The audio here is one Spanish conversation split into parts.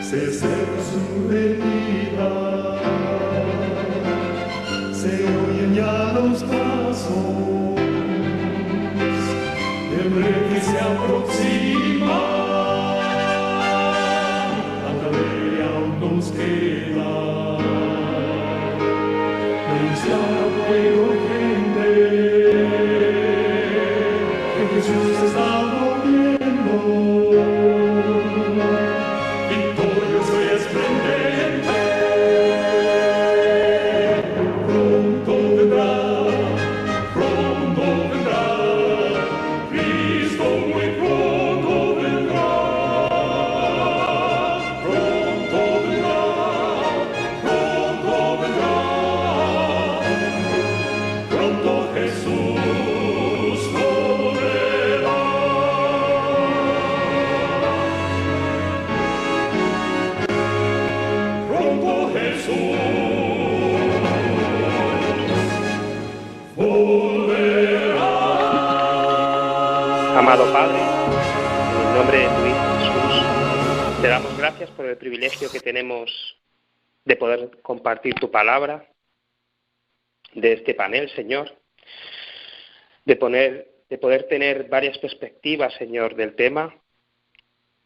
se acerca su venida, se oyen ya los pasos del rey que se aproxima. Tanta ley aún nos queda, denunciar a pueblo y gente que Jesús está volviendo. Amado Padre, en el nombre de tu Hijo Jesús, te damos gracias por el privilegio que tenemos de poder compartir tu palabra, de este panel, Señor, de poder tener varias perspectivas, Señor, del tema,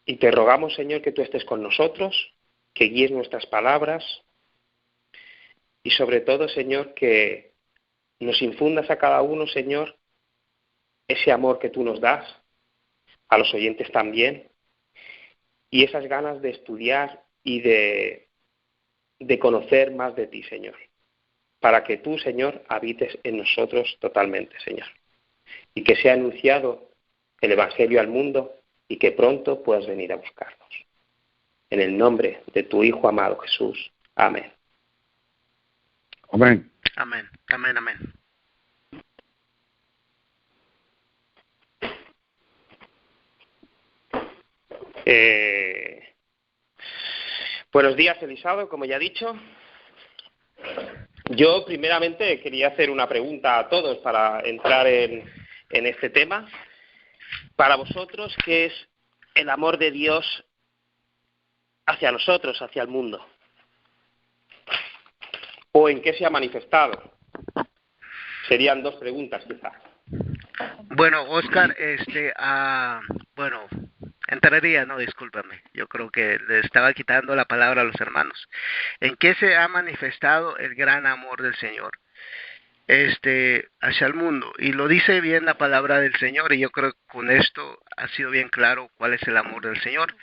y te rogamos, Señor, que tú estés con nosotros, que guíes nuestras palabras, y sobre todo, Señor, que nos infundas a cada uno, Señor, ese amor que tú nos das, a los oyentes también, y esas ganas de estudiar y de conocer más de ti, Señor, para que tú, Señor, habites en nosotros totalmente, Señor, y que sea anunciado el Evangelio al mundo y que pronto puedas venir a buscarnos. En el nombre de tu Hijo amado Jesús. Amén. Amén. Amén, amén, amén. Buenos días, Elisado, como ya he dicho. Yo primeramente quería hacer una pregunta a todos para entrar en este tema. Para vosotros, ¿qué es el amor de Dios hacia nosotros, hacia el mundo? ¿O en qué se ha manifestado? Serían dos preguntas, quizás. Bueno, Oscar, bueno, entraría, no, discúlpame, yo creo que le estaba quitando la palabra a los hermanos. ¿En qué se ha manifestado el gran amor del Señor hacia el mundo? Y lo dice bien la palabra del Señor, y yo creo que con esto ha sido bien claro cuál es el amor del Señor.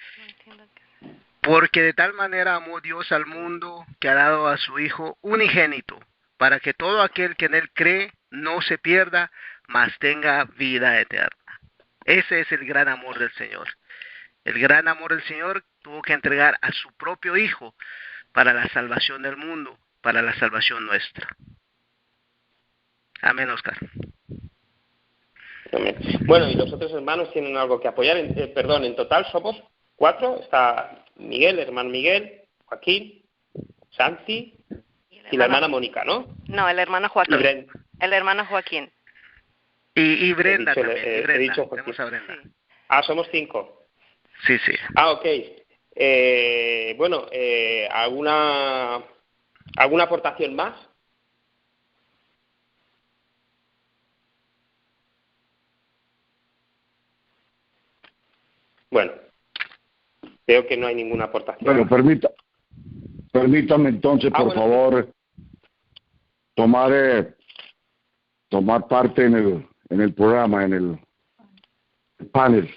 Porque de tal manera amó Dios al mundo que ha dado a su Hijo unigénito, para que todo aquel que en Él cree no se pierda, mas tenga vida eterna. Ese es el gran amor del Señor. El gran amor del Señor tuvo que entregar a su propio Hijo para la salvación del mundo, para la salvación nuestra. Amén, Oscar. Amén. Bueno, y los otros hermanos tienen algo que apoyar. En total somos 4. Está Miguel, el hermano Miguel, Joaquín, Santi y la hermana Mónica, ¿no? No, el hermano Joaquín. El hermano Joaquín. Y Brenda también. He dicho Joaquín. A Brenda. Sí. Somos 5. Sí, sí. Ok. ¿Alguna aportación más? Bueno, veo que no hay ninguna aportación. Bueno, permítame entonces, por favor, tomar parte en el programa, en el panel.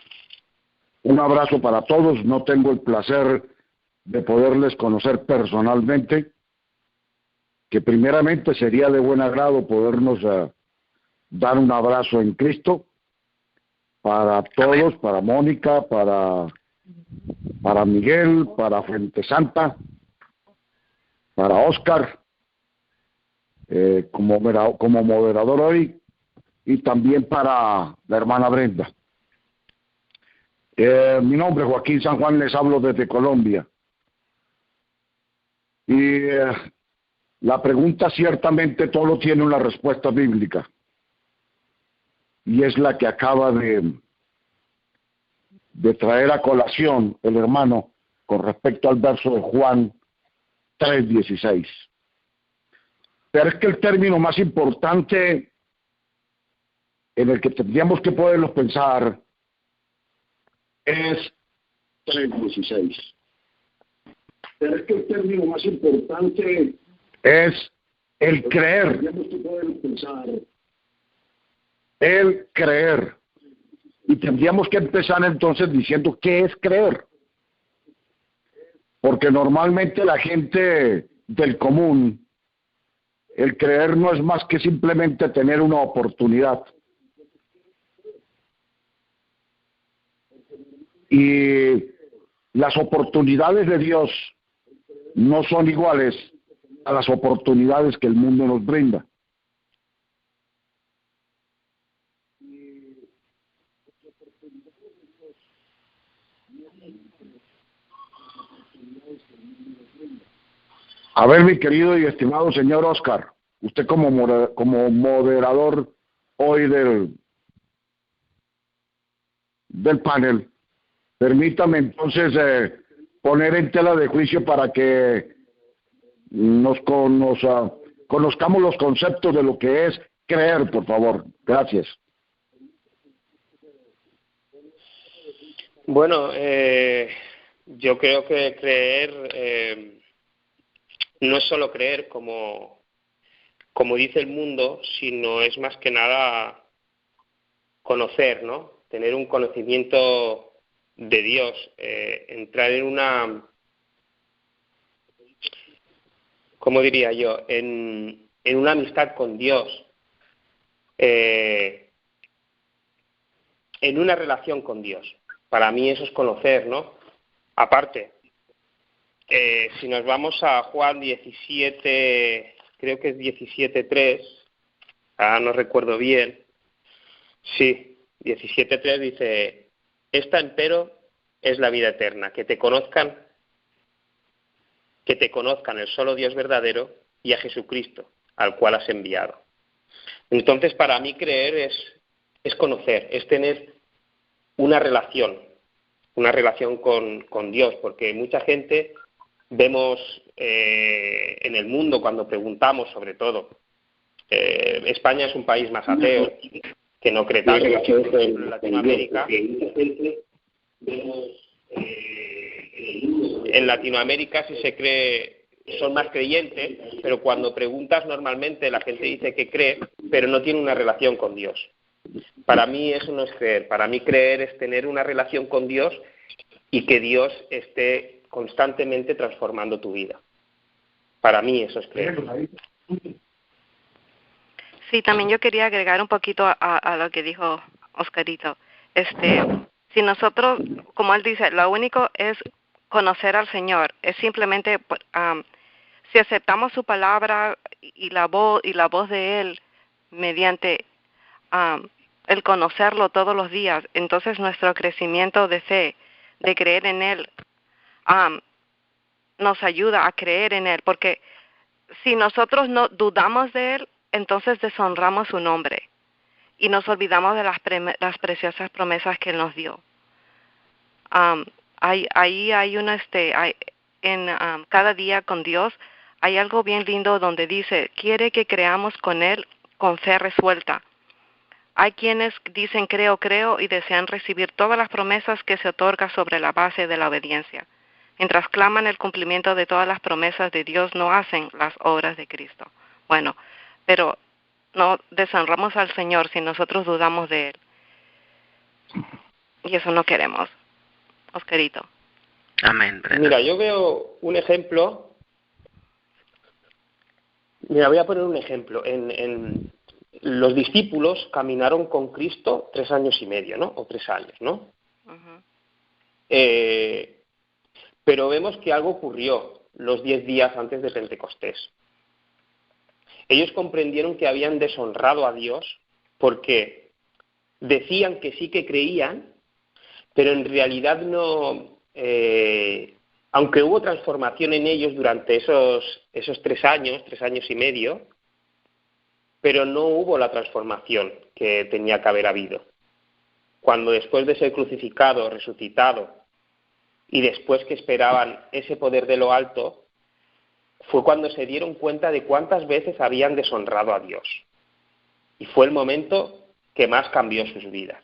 Un abrazo para todos. No tengo el placer de poderles conocer personalmente, que primeramente sería de buen agrado podernos dar un abrazo en Cristo para todos, para Mónica, para Miguel, para Fuente Santa, para Oscar, como moderador hoy, y también para la hermana Brenda. Mi nombre es Joaquín San Juan, les hablo desde Colombia. Y la pregunta ciertamente todo tiene una respuesta bíblica. Y es la que acaba de traer a colación el hermano con respecto al verso de Juan 3:16. Pero es que el término más importante en el que tendríamos que poderlos pensar es 3:16. Pero es que el término más importante es el creer. Tendríamos que poderlos pensar. El creer. Y tendríamos que empezar entonces diciendo ¿qué es creer? Porque normalmente la gente del común, el creer no es más que simplemente tener una oportunidad. Y las oportunidades de Dios no son iguales a las oportunidades que el mundo nos brinda. A ver, mi querido y estimado señor Oscar, usted como moderador hoy del panel, permítame entonces poner en tela de juicio para que conozcamos los conceptos de lo que es creer, por favor. Gracias. Bueno, yo creo que creer no es solo creer como dice el mundo, sino es más que nada conocer, ¿no? Tener un conocimiento de Dios, entrar en una, ¿cómo diría yo? En una amistad con Dios, en una relación con Dios. Para mí eso es conocer, ¿no? Aparte, si nos vamos a Juan 17, creo que es 17:3, no recuerdo bien, sí, 17:3 dice, esta empero es la vida eterna, que te conozcan el solo Dios verdadero y a Jesucristo, al cual has enviado. Entonces, para mí creer es conocer, es tener una relación con Dios, porque mucha gente vemos en el mundo cuando preguntamos, sobre todo, España es un país más ateo, que no cree tanto en Latinoamérica. En Latinoamérica sí se cree, son más creyentes, pero cuando preguntas normalmente la gente dice que cree, pero no tiene una relación con Dios. Para mí eso no es creer, para mí creer es tener una relación con Dios y que Dios esté constantemente transformando tu vida. Para mí eso es creer. Sí, también yo quería agregar un poquito a lo que dijo Oscarito. Si nosotros, como él dice, lo único es conocer al Señor, es simplemente si aceptamos su palabra y la voz de Él mediante el conocerlo todos los días, entonces nuestro crecimiento de fe, de creer en Él, nos ayuda a creer en Él, porque si nosotros no dudamos de Él, entonces deshonramos su nombre y nos olvidamos de las preciosas promesas que Él nos dio. Cada día con Dios hay algo bien lindo donde dice, quiere que creamos con Él con fe resuelta. Hay quienes dicen creo y desean recibir todas las promesas que se otorgan sobre la base de la obediencia. Mientras claman el cumplimiento de todas las promesas de Dios, no hacen las obras de Cristo. Bueno, pero no deshonramos al Señor si nosotros dudamos de Él. Y eso no queremos. Oscarito. Amén, Brenda. Mira, yo veo un ejemplo. Mira, voy a poner un ejemplo. Los discípulos caminaron con Cristo 3 años y medio, ¿no? O 3 años, ¿no? Uh-huh. Pero vemos que algo ocurrió los 10 días antes de Pentecostés. Ellos comprendieron que habían deshonrado a Dios porque decían que sí que creían, pero en realidad no, aunque hubo transformación en ellos durante esos 3 años y medio, pero no hubo la transformación que tenía que haber habido. Cuando después de ser crucificado, resucitado y después que esperaban ese poder de lo alto, fue cuando se dieron cuenta de cuántas veces habían deshonrado a Dios. Y fue el momento que más cambió sus vidas,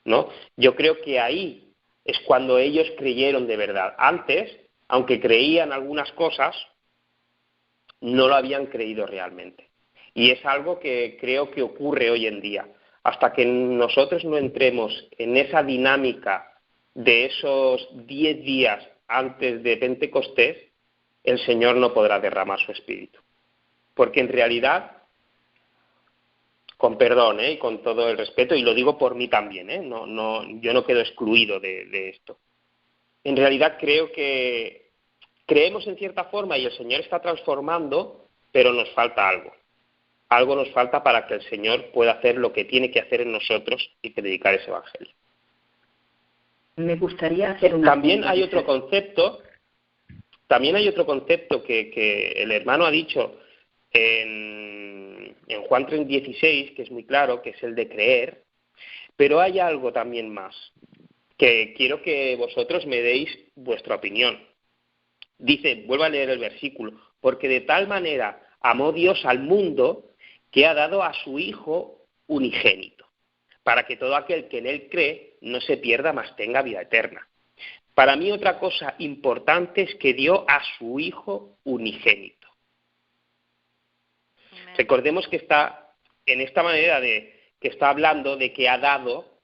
¿no? Yo creo que ahí es cuando ellos creyeron de verdad. Antes, aunque creían algunas cosas, no lo habían creído realmente. Y es algo que creo que ocurre hoy en día. Hasta que nosotros no entremos en esa dinámica de esos 10 días antes de Pentecostés, el Señor no podrá derramar su Espíritu. Porque en realidad, con perdón y con todo el respeto, y lo digo por mí también, yo no quedo excluido de esto. En realidad creo que creemos en cierta forma y el Señor está transformando, pero nos falta algo. Algo nos falta para que el Señor pueda hacer lo que tiene que hacer en nosotros y predicar ese Evangelio. Me gustaría hacer una... También hay otro concepto que el hermano ha dicho en Juan 3:16, que es muy claro, que es el de creer, pero hay algo también más, que quiero que vosotros me deis vuestra opinión. Dice, vuelvo a leer el versículo, porque de tal manera amó Dios al mundo que ha dado a su Hijo unigénito, para que todo aquel que en Él cree no se pierda, mas tenga vida eterna. Para mí otra cosa importante es que dio a su Hijo unigénito. Amén. Recordemos que está en esta manera de que está hablando de que ha dado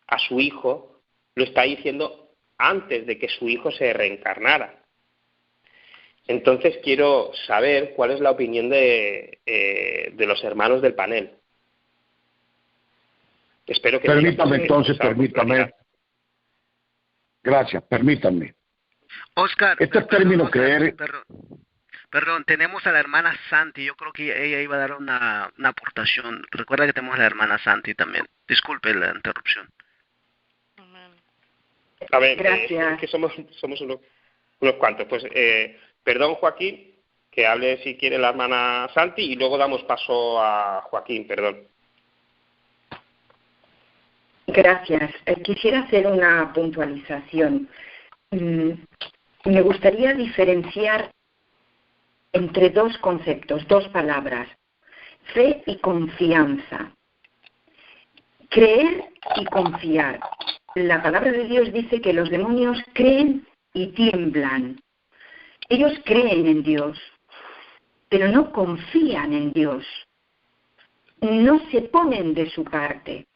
a su Hijo, lo está diciendo antes de que su Hijo se reencarnara. Entonces quiero saber cuál es la opinión de los hermanos del panel. Espero que... Permítame. Gracias, permítanme. Oscar, Este término creer... Perdón, tenemos a la hermana Santi. Yo creo que ella iba a dar una aportación. Recuerda que tenemos a la hermana Santi también. Disculpe la interrupción. A ver, gracias. Que somos unos cuantos. Pues, perdón, Joaquín, que hable si quiere la hermana Santi y luego damos paso a Joaquín, perdón. Gracias. Quisiera hacer una puntualización. Me gustaría diferenciar entre dos conceptos, dos palabras, fe y confianza. Creer y confiar. La palabra de Dios dice que los demonios creen y tiemblan. Ellos creen en Dios, pero no confían en Dios. No se ponen de su parte.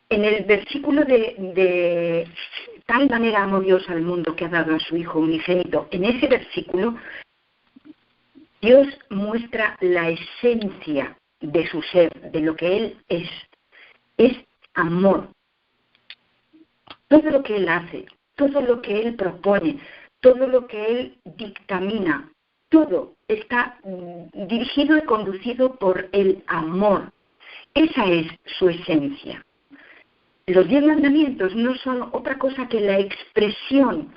En el versículo de tal manera amó Dios al mundo que ha dado a su Hijo unigénito, en ese versículo Dios muestra la esencia de su ser, de lo que Él es. Es amor. Todo lo que Él hace, todo lo que Él propone, todo lo que Él dictamina, todo está dirigido y conducido por el amor. Esa es su esencia. Los 10 mandamientos no son otra cosa que la expresión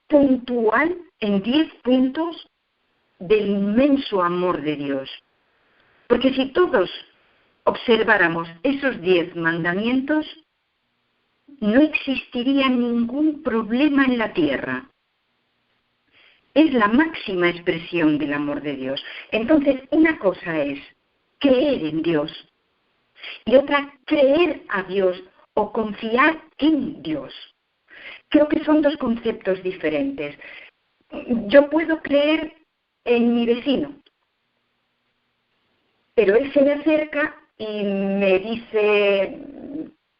puntual en 10 puntos del inmenso amor de Dios. Porque si todos observáramos esos 10 mandamientos, no existiría ningún problema en la tierra. Es la máxima expresión del amor de Dios. Entonces, una cosa es creer en Dios y otra creer a Dios o confiar en Dios. Creo que son dos conceptos diferentes. Yo puedo creer en mi vecino, pero él se me acerca y me dice,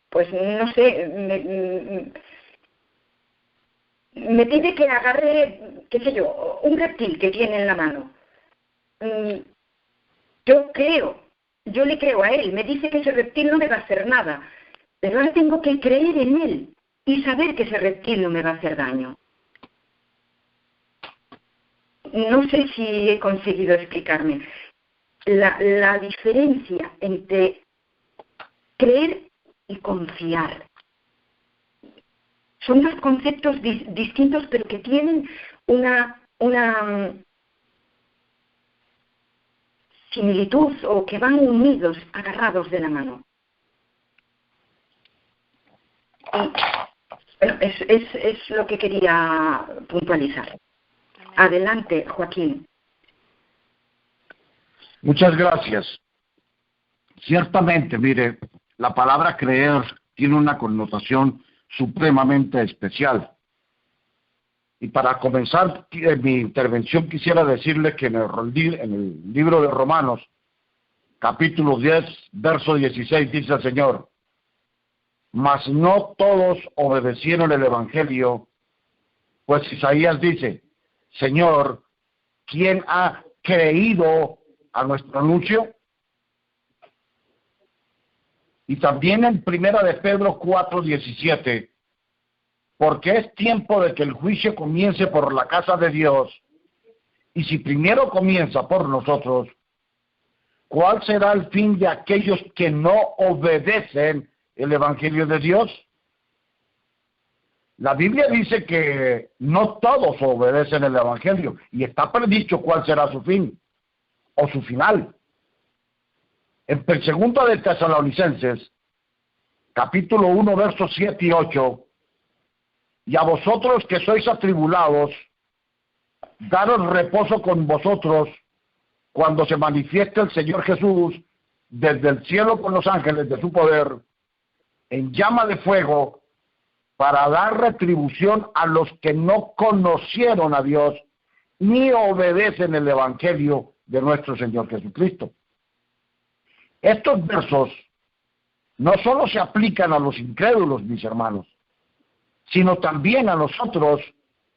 pues no sé, me pide que agarre, qué sé yo, un reptil que tiene en la mano. Yo le creo a él, me dice que ese reptil no me va a hacer nada, pero ahora tengo que creer en él y saber que ese reptil no me va a hacer daño. No sé si he conseguido explicarme. La diferencia entre creer y confiar. Son dos conceptos distintos, pero que tienen una similitud o que van unidos, agarrados de la mano. Bueno, es lo que quería puntualizar. Adelante, Joaquín. Muchas gracias. Ciertamente, mire, la palabra creer tiene una connotación supremamente especial. Y para comenzar mi intervención quisiera decirle que en el libro de Romanos, capítulo 10, verso 16, dice el Señor: mas no todos obedecieron el Evangelio, pues Isaías dice: Señor, ¿quién ha creído a nuestro anuncio? Y también en 1 de Pedro 4, 17, porque es tiempo de que el juicio comience por la casa de Dios, y si primero comienza por nosotros, ¿cuál será el fin de aquellos que no obedecen el Evangelio de Dios? La Biblia dice que no todos obedecen el Evangelio, y está predicho cuál será su fin, o su final. En 2 de Tesalonicenses, capítulo 1, versos 7 y 8, y a vosotros que sois atribulados, daros reposo con vosotros cuando se manifieste el Señor Jesús desde el cielo con los ángeles de su poder, en llama de fuego, para dar retribución a los que no conocieron a Dios, ni obedecen el Evangelio de nuestro Señor Jesucristo. Estos versos no solo se aplican a los incrédulos, mis hermanos, sino también a nosotros,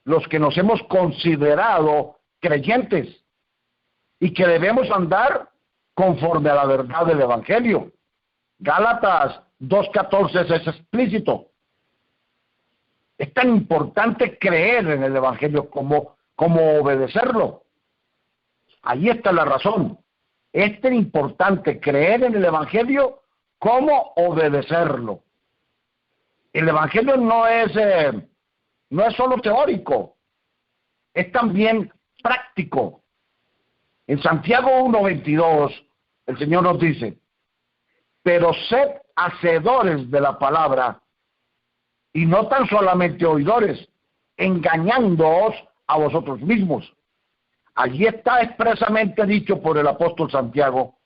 los que nos hemos considerado creyentes y que debemos andar conforme a la verdad del Evangelio. Gálatas 2:14 es explícito. Es tan importante creer en el Evangelio como obedecerlo. Ahí está la razón. Es tan importante creer en el Evangelio como obedecerlo. El Evangelio no es solo teórico, es también práctico. En Santiago 1:22, el Señor nos dice: pero sed hacedores de la palabra, y no tan solamente oidores, engañándoos a vosotros mismos. Allí está expresamente dicho por el apóstol Santiago,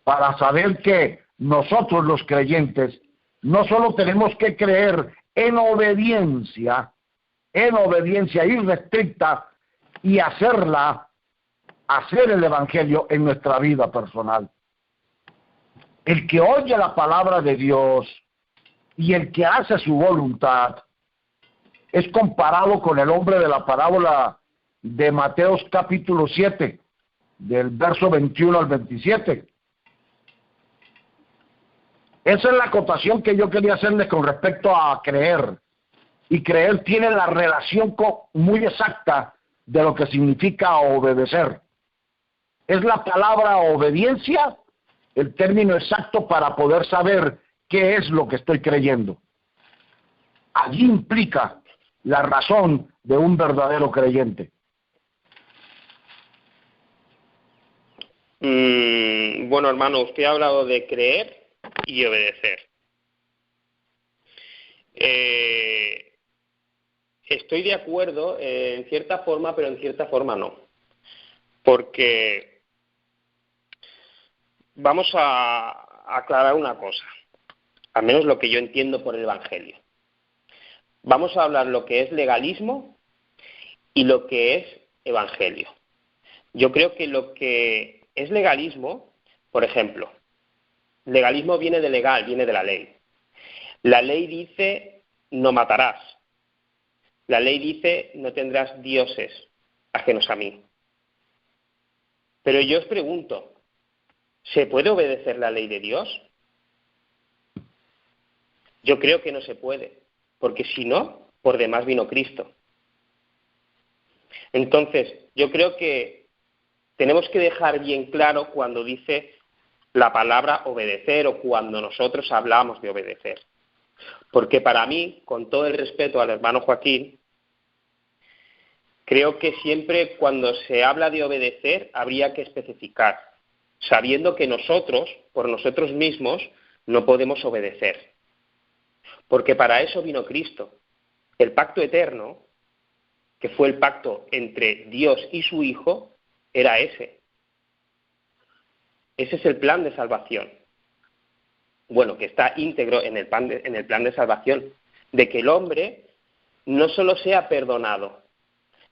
para saber que nosotros los creyentes no solo tenemos que creer en obediencia irrestricta y hacer el Evangelio en nuestra vida personal. El que oye la palabra de Dios y el que hace su voluntad es comparado con el hombre de la parábola de Mateo capítulo 7, del verso 21 al 27. Esa es la acotación que yo quería hacerles con respecto a creer. Y creer tiene la relación muy exacta de lo que significa obedecer. Es la palabra obediencia el término exacto para poder saber qué es lo que estoy creyendo. Allí implica la razón de un verdadero creyente. Bueno, hermano, usted ha hablado de creer y obedecer. Estoy de acuerdo en cierta forma, pero en cierta forma no. Porque vamos a aclarar una cosa, al menos lo que yo entiendo por el Evangelio. Vamos a hablar lo que es legalismo y lo que es Evangelio. Yo creo que lo que es legalismo, por ejemplo, legalismo viene de legal, viene de la ley. La ley dice no matarás. La ley dice no tendrás dioses ajenos a mí. Pero yo os pregunto, ¿se puede obedecer la ley de Dios? Yo creo que no se puede, porque si no, por demás vino Cristo. Entonces, yo creo que tenemos que dejar bien claro cuando dice la palabra obedecer o cuando nosotros hablamos de obedecer. Porque para mí, con todo el respeto al hermano Joaquín, creo que siempre cuando se habla de obedecer habría que especificar, sabiendo que nosotros, por nosotros mismos, no podemos obedecer. Porque para eso vino Cristo, el pacto eterno, que fue el pacto entre Dios y su Hijo, era ese. Ese es el plan de salvación. Bueno, que está íntegro en el plan de salvación, de que el hombre no solo sea perdonado,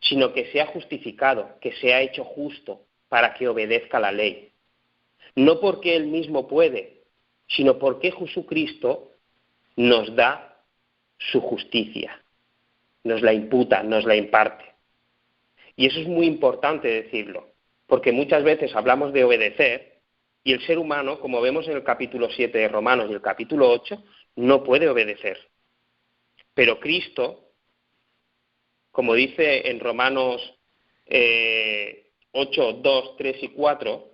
sino que sea justificado, que sea hecho justo para que obedezca la ley. No porque él mismo puede, sino porque Jesucristo nos da su justicia, nos la imputa, nos la imparte. Y eso es muy importante decirlo, porque muchas veces hablamos de obedecer y el ser humano, como vemos en el capítulo 7 de Romanos y el capítulo 8, no puede obedecer. Pero Cristo, como dice en Romanos 8, 2, 3 y 4,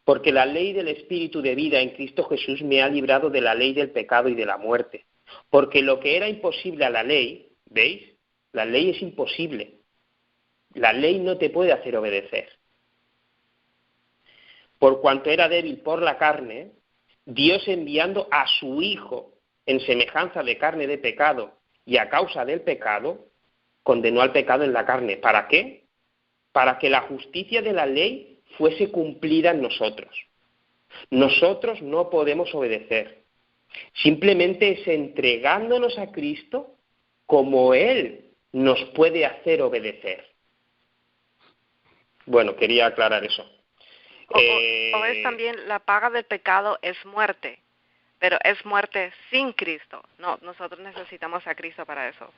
porque la ley del Espíritu de vida en Cristo Jesús me ha librado de la ley del pecado y de la muerte. Porque lo que era imposible a la ley, ¿veis? La ley es imposible. La ley no te puede hacer obedecer. Por cuanto era débil por la carne, Dios enviando a su Hijo en semejanza de carne de pecado y a causa del pecado, condenó al pecado en la carne. ¿Para qué? Para que la justicia de la ley fuese cumplida en nosotros. Nosotros no podemos obedecer. Simplemente es entregándonos a Cristo como Él nos puede hacer obedecer. Bueno, quería aclarar eso. O es también la paga del pecado es muerte, pero es muerte sin Cristo. No, nosotros necesitamos a Cristo para eso.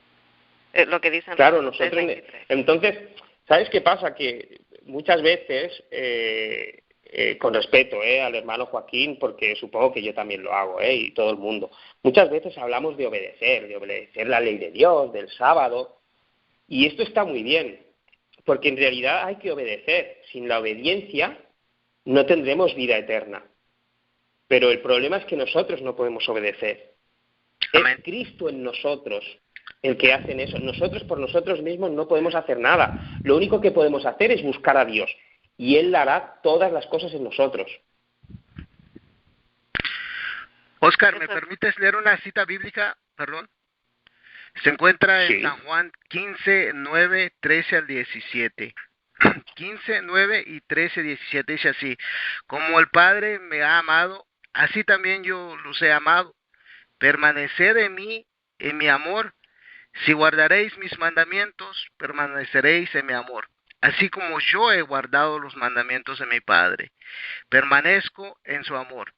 Lo que dicen. Claro, nosotros. Entonces, ¿sabes qué pasa? Que muchas veces, con respeto al hermano Joaquín, porque supongo que yo también lo hago, y todo el mundo, muchas veces hablamos de obedecer la ley de Dios, del sábado, y esto está muy bien, porque en realidad hay que obedecer. Sin la obediencia no tendremos vida eterna. Pero el problema es que nosotros no podemos obedecer. Amén. Es Cristo en nosotros el que hace eso. Nosotros por nosotros mismos no podemos hacer nada. Lo único que podemos hacer es buscar a Dios. Y Él hará todas las cosas en nosotros. Oscar, ¿me permites leer una cita bíblica? Perdón. Se encuentra en Sí. San Juan 15, 9, 13 al 17. 15, 9 y 13, 17 dice así: como el Padre me ha amado, así también yo los he amado. Permaneced en mí, en mi amor. Si guardaréis mis mandamientos, permaneceréis en mi amor, así como yo he guardado los mandamientos de mi Padre. Permanezco en su amor.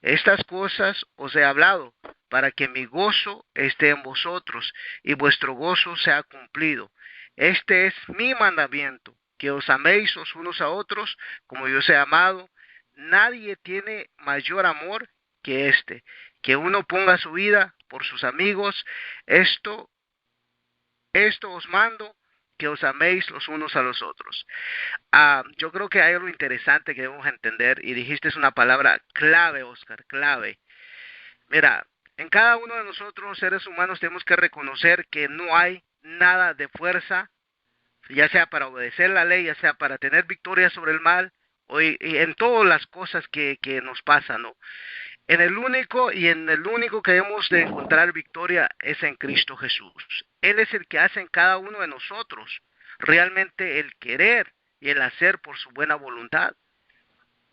Estas cosas os he hablado, para que mi gozo esté en vosotros y vuestro gozo sea cumplido. Este es mi mandamiento, que os améis los unos a otros como yo os he amado. Nadie tiene mayor amor que este, que uno ponga su vida por sus amigos. Esto os mando, que os améis los unos a los otros. Yo creo que hay algo interesante que debemos entender, y dijiste una palabra clave, Oscar, clave. Mira, en cada uno de nosotros, seres humanos, tenemos que reconocer que no hay nada de fuerza, ya sea para obedecer la ley, ya sea para tener victoria sobre el mal, y en todas las cosas que nos pasan, ¿no? En el único que debemos de encontrar victoria es en Cristo Jesús. Él es el que hace en cada uno de nosotros realmente el querer y el hacer por su buena voluntad.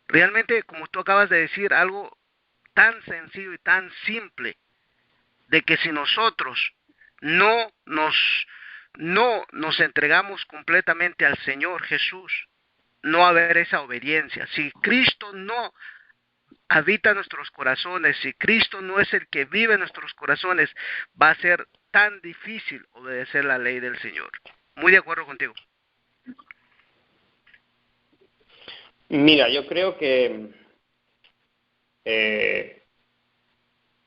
Realmente, como tú acabas de decir, algo tan sencillo y tan simple, de que si nosotros no nos entregamos completamente al Señor Jesús, no va a haber esa obediencia. Si Cristo no habita en nuestros corazones, si Cristo no es el que vive en nuestros corazones, va a ser tan difícil obedecer la ley del Señor. Muy de acuerdo contigo. Mira, yo creo que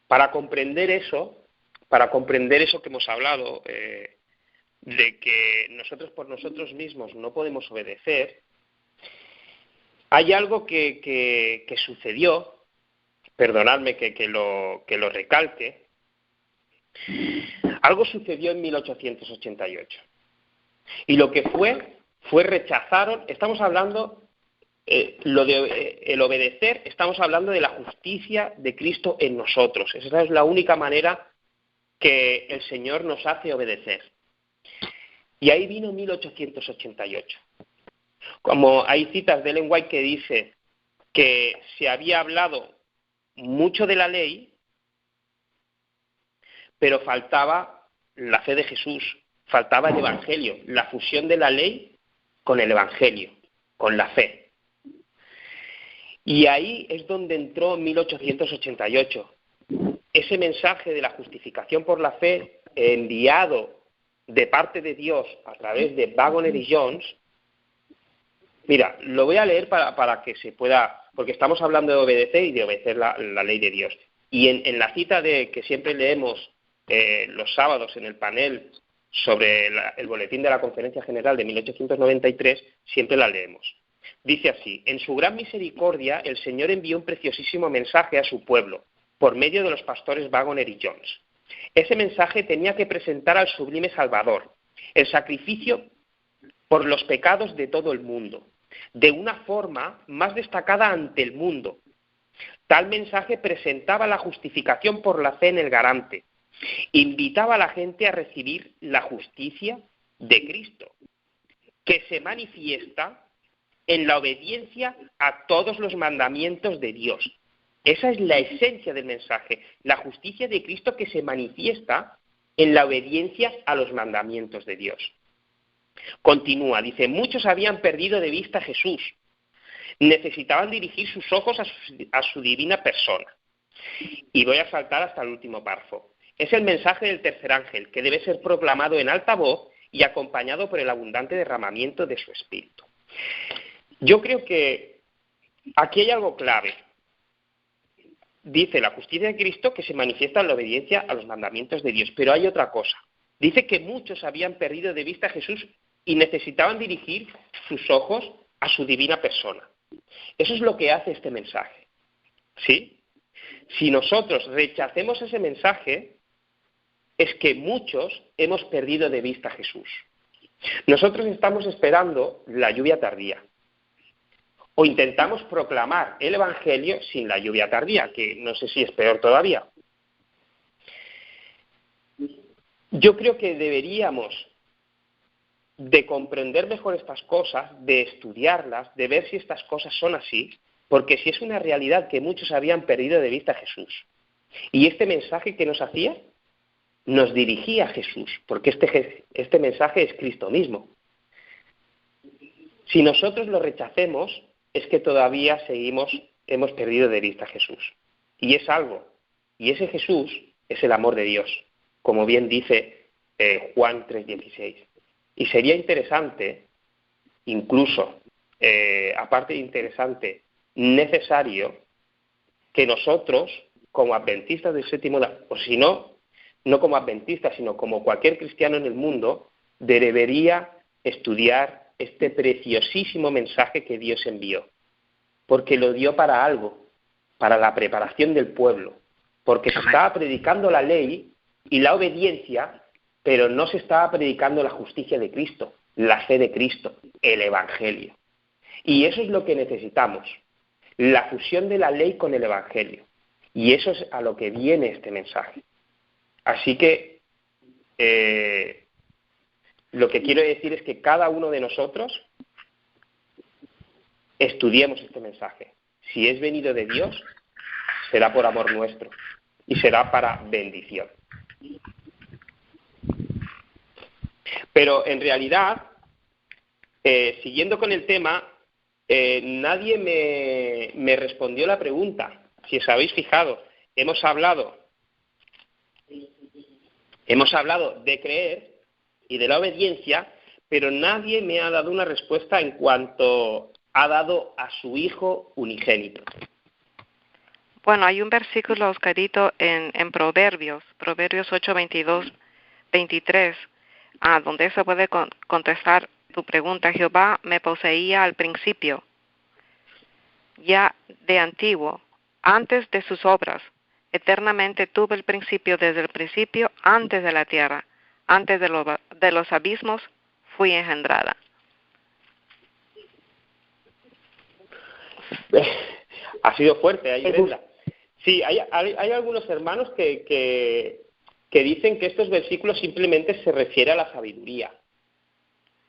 para comprender eso que hemos hablado, de que nosotros por nosotros mismos no podemos obedecer, hay algo que sucedió, perdonadme que lo recalque, algo sucedió en 1888. Y lo que rechazaron, estamos hablando, el obedecer, estamos hablando de la justicia de Cristo en nosotros. Esa es la única manera que el Señor nos hace obedecer. Y ahí vino 1888. Como hay citas de Ellen White que dice que se había hablado mucho de la ley, pero faltaba la fe de Jesús, faltaba el Evangelio, la fusión de la ley con el Evangelio, con la fe. Y ahí es donde entró en 1888 ese mensaje de la justificación por la fe enviado de parte de Dios a través de Waggoner y Jones. Mira, lo voy a leer para que se pueda, porque estamos hablando de obedecer y de obedecer la ley de Dios. Y en la cita que siempre leemos los sábados en el panel sobre el boletín de la Conferencia General de 1893, siempre la leemos. Dice así: en su gran misericordia el Señor envió un preciosísimo mensaje a su pueblo por medio de los pastores Waggoner y Jones. Ese mensaje tenía que presentar al sublime Salvador, el sacrificio por los pecados de todo el mundo, de una forma más destacada ante el mundo. Tal mensaje presentaba la justificación por la fe en el garante, invitaba a la gente a recibir la justicia de Cristo, que se manifiesta en la obediencia a todos los mandamientos de Dios. Esa es la esencia del mensaje, la justicia de Cristo que se manifiesta en la obediencia a los mandamientos de Dios. Continúa, dice: muchos habían perdido de vista a Jesús, necesitaban dirigir sus ojos a su divina persona. Y voy a saltar hasta el último párrafo. Es el mensaje del tercer ángel, que debe ser proclamado en alta voz y acompañado por el abundante derramamiento de su espíritu. Yo creo que aquí hay algo clave. Dice la justicia de Cristo que se manifiesta en la obediencia a los mandamientos de Dios, pero hay otra cosa. Dice que muchos habían perdido de vista a Jesús y necesitaban dirigir sus ojos a su divina persona. Eso es lo que hace este mensaje. ¿Sí? Si nosotros rechacemos ese mensaje, es que muchos hemos perdido de vista a Jesús. Nosotros estamos esperando la lluvia tardía. O intentamos proclamar el Evangelio sin la lluvia tardía, que no sé si es peor todavía. Yo creo que deberíamos de comprender mejor estas cosas, de estudiarlas, de ver si estas cosas son así, porque si es una realidad que muchos habían perdido de vista a Jesús. Y este mensaje que nos hacía, nos dirigía a Jesús, porque este mensaje es Cristo mismo. Si nosotros lo rechacemos, es que todavía hemos perdido de vista a Jesús. Y es algo, y ese Jesús es el amor de Dios, como bien dice Juan 3:16. Y sería interesante, incluso, aparte de interesante, necesario, que nosotros, como adventistas del séptimo día, o si no como adventistas, sino como cualquier cristiano en el mundo, debería estudiar este preciosísimo mensaje que Dios envió, porque lo dio para algo, para la preparación del pueblo, porque se estaba predicando la ley y la obediencia, pero no se estaba predicando la justicia de Cristo, la fe de Cristo, el Evangelio. Y eso es lo que necesitamos, la fusión de la ley con el Evangelio. Y eso es a lo que viene este mensaje. Así que lo que quiero decir es que cada uno de nosotros estudiemos este mensaje. Si es venido de Dios, será por amor nuestro y será para bendición. Pero en realidad, siguiendo con el tema, nadie me respondió la pregunta. Si os habéis fijado, hemos hablado de creer y de la obediencia, pero nadie me ha dado una respuesta en cuanto ha dado a su Hijo unigénito. Bueno, hay un versículo, Oscarito, en Proverbios 8, 22, 23, donde se puede contestar tu pregunta. Jehová me poseía al principio, ya de antiguo, antes de sus obras. Eternamente tuve el principio, desde el principio, antes de la tierra, antes de los abismos, fui engendrada. Ha sido fuerte ahí, Brenda. Sí, hay algunos hermanos que que dicen que estos versículos simplemente se refieren a la sabiduría.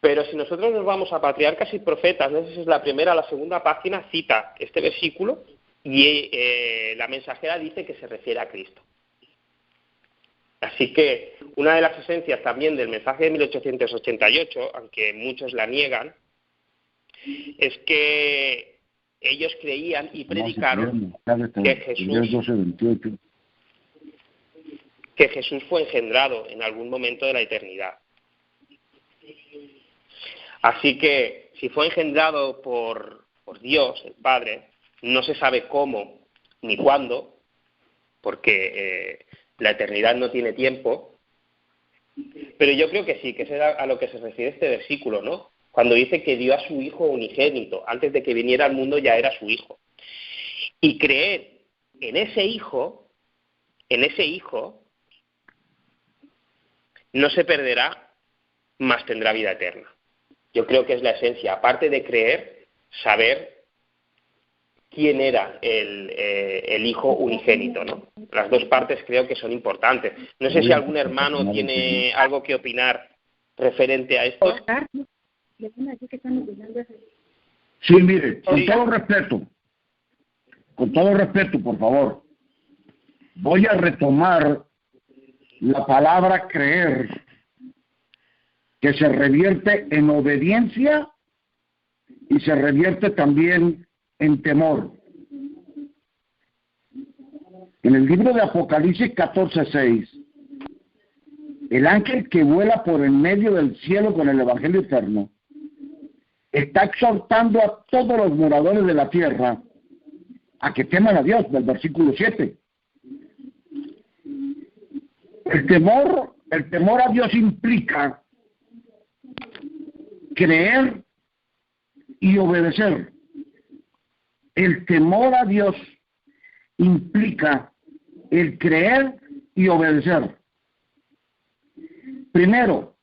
Pero si nosotros nos vamos a Patriarcas y Profetas, no sé si es la primera o la segunda página, cita este versículo y la mensajera dice que se refiere a Cristo. Así que una de las esencias también del mensaje de 1888, aunque muchos la niegan, es que ellos creían y predicaron que Jesús fue engendrado en algún momento de la eternidad. Así que si fue engendrado por Dios, el Padre, no se sabe cómo ni cuándo, porque la eternidad no tiene tiempo, pero yo creo que sí, que es a lo que se refiere este versículo, ¿no? Cuando dice que dio a su Hijo unigénito, antes de que viniera al mundo ya era su Hijo. Y creer en ese Hijo, no se perderá, mas tendrá vida eterna. Yo creo que es la esencia, aparte de creer, saber quién era el Hijo unigénito, ¿no? Las dos partes creo que son importantes. No sé si algún hermano tiene algo que opinar referente a esto. Sí, mire, con todo respeto, por favor, voy a retomar la palabra creer, que se revierte en obediencia y se revierte también en temor. En el libro de Apocalipsis 14:6, el ángel que vuela por en medio del cielo con el Evangelio eterno está exhortando a todos los moradores de la tierra a que teman a Dios, del versículo 7. El temor a Dios implica creer y obedecer. El temor a Dios implica el creer y obedecer. Primero,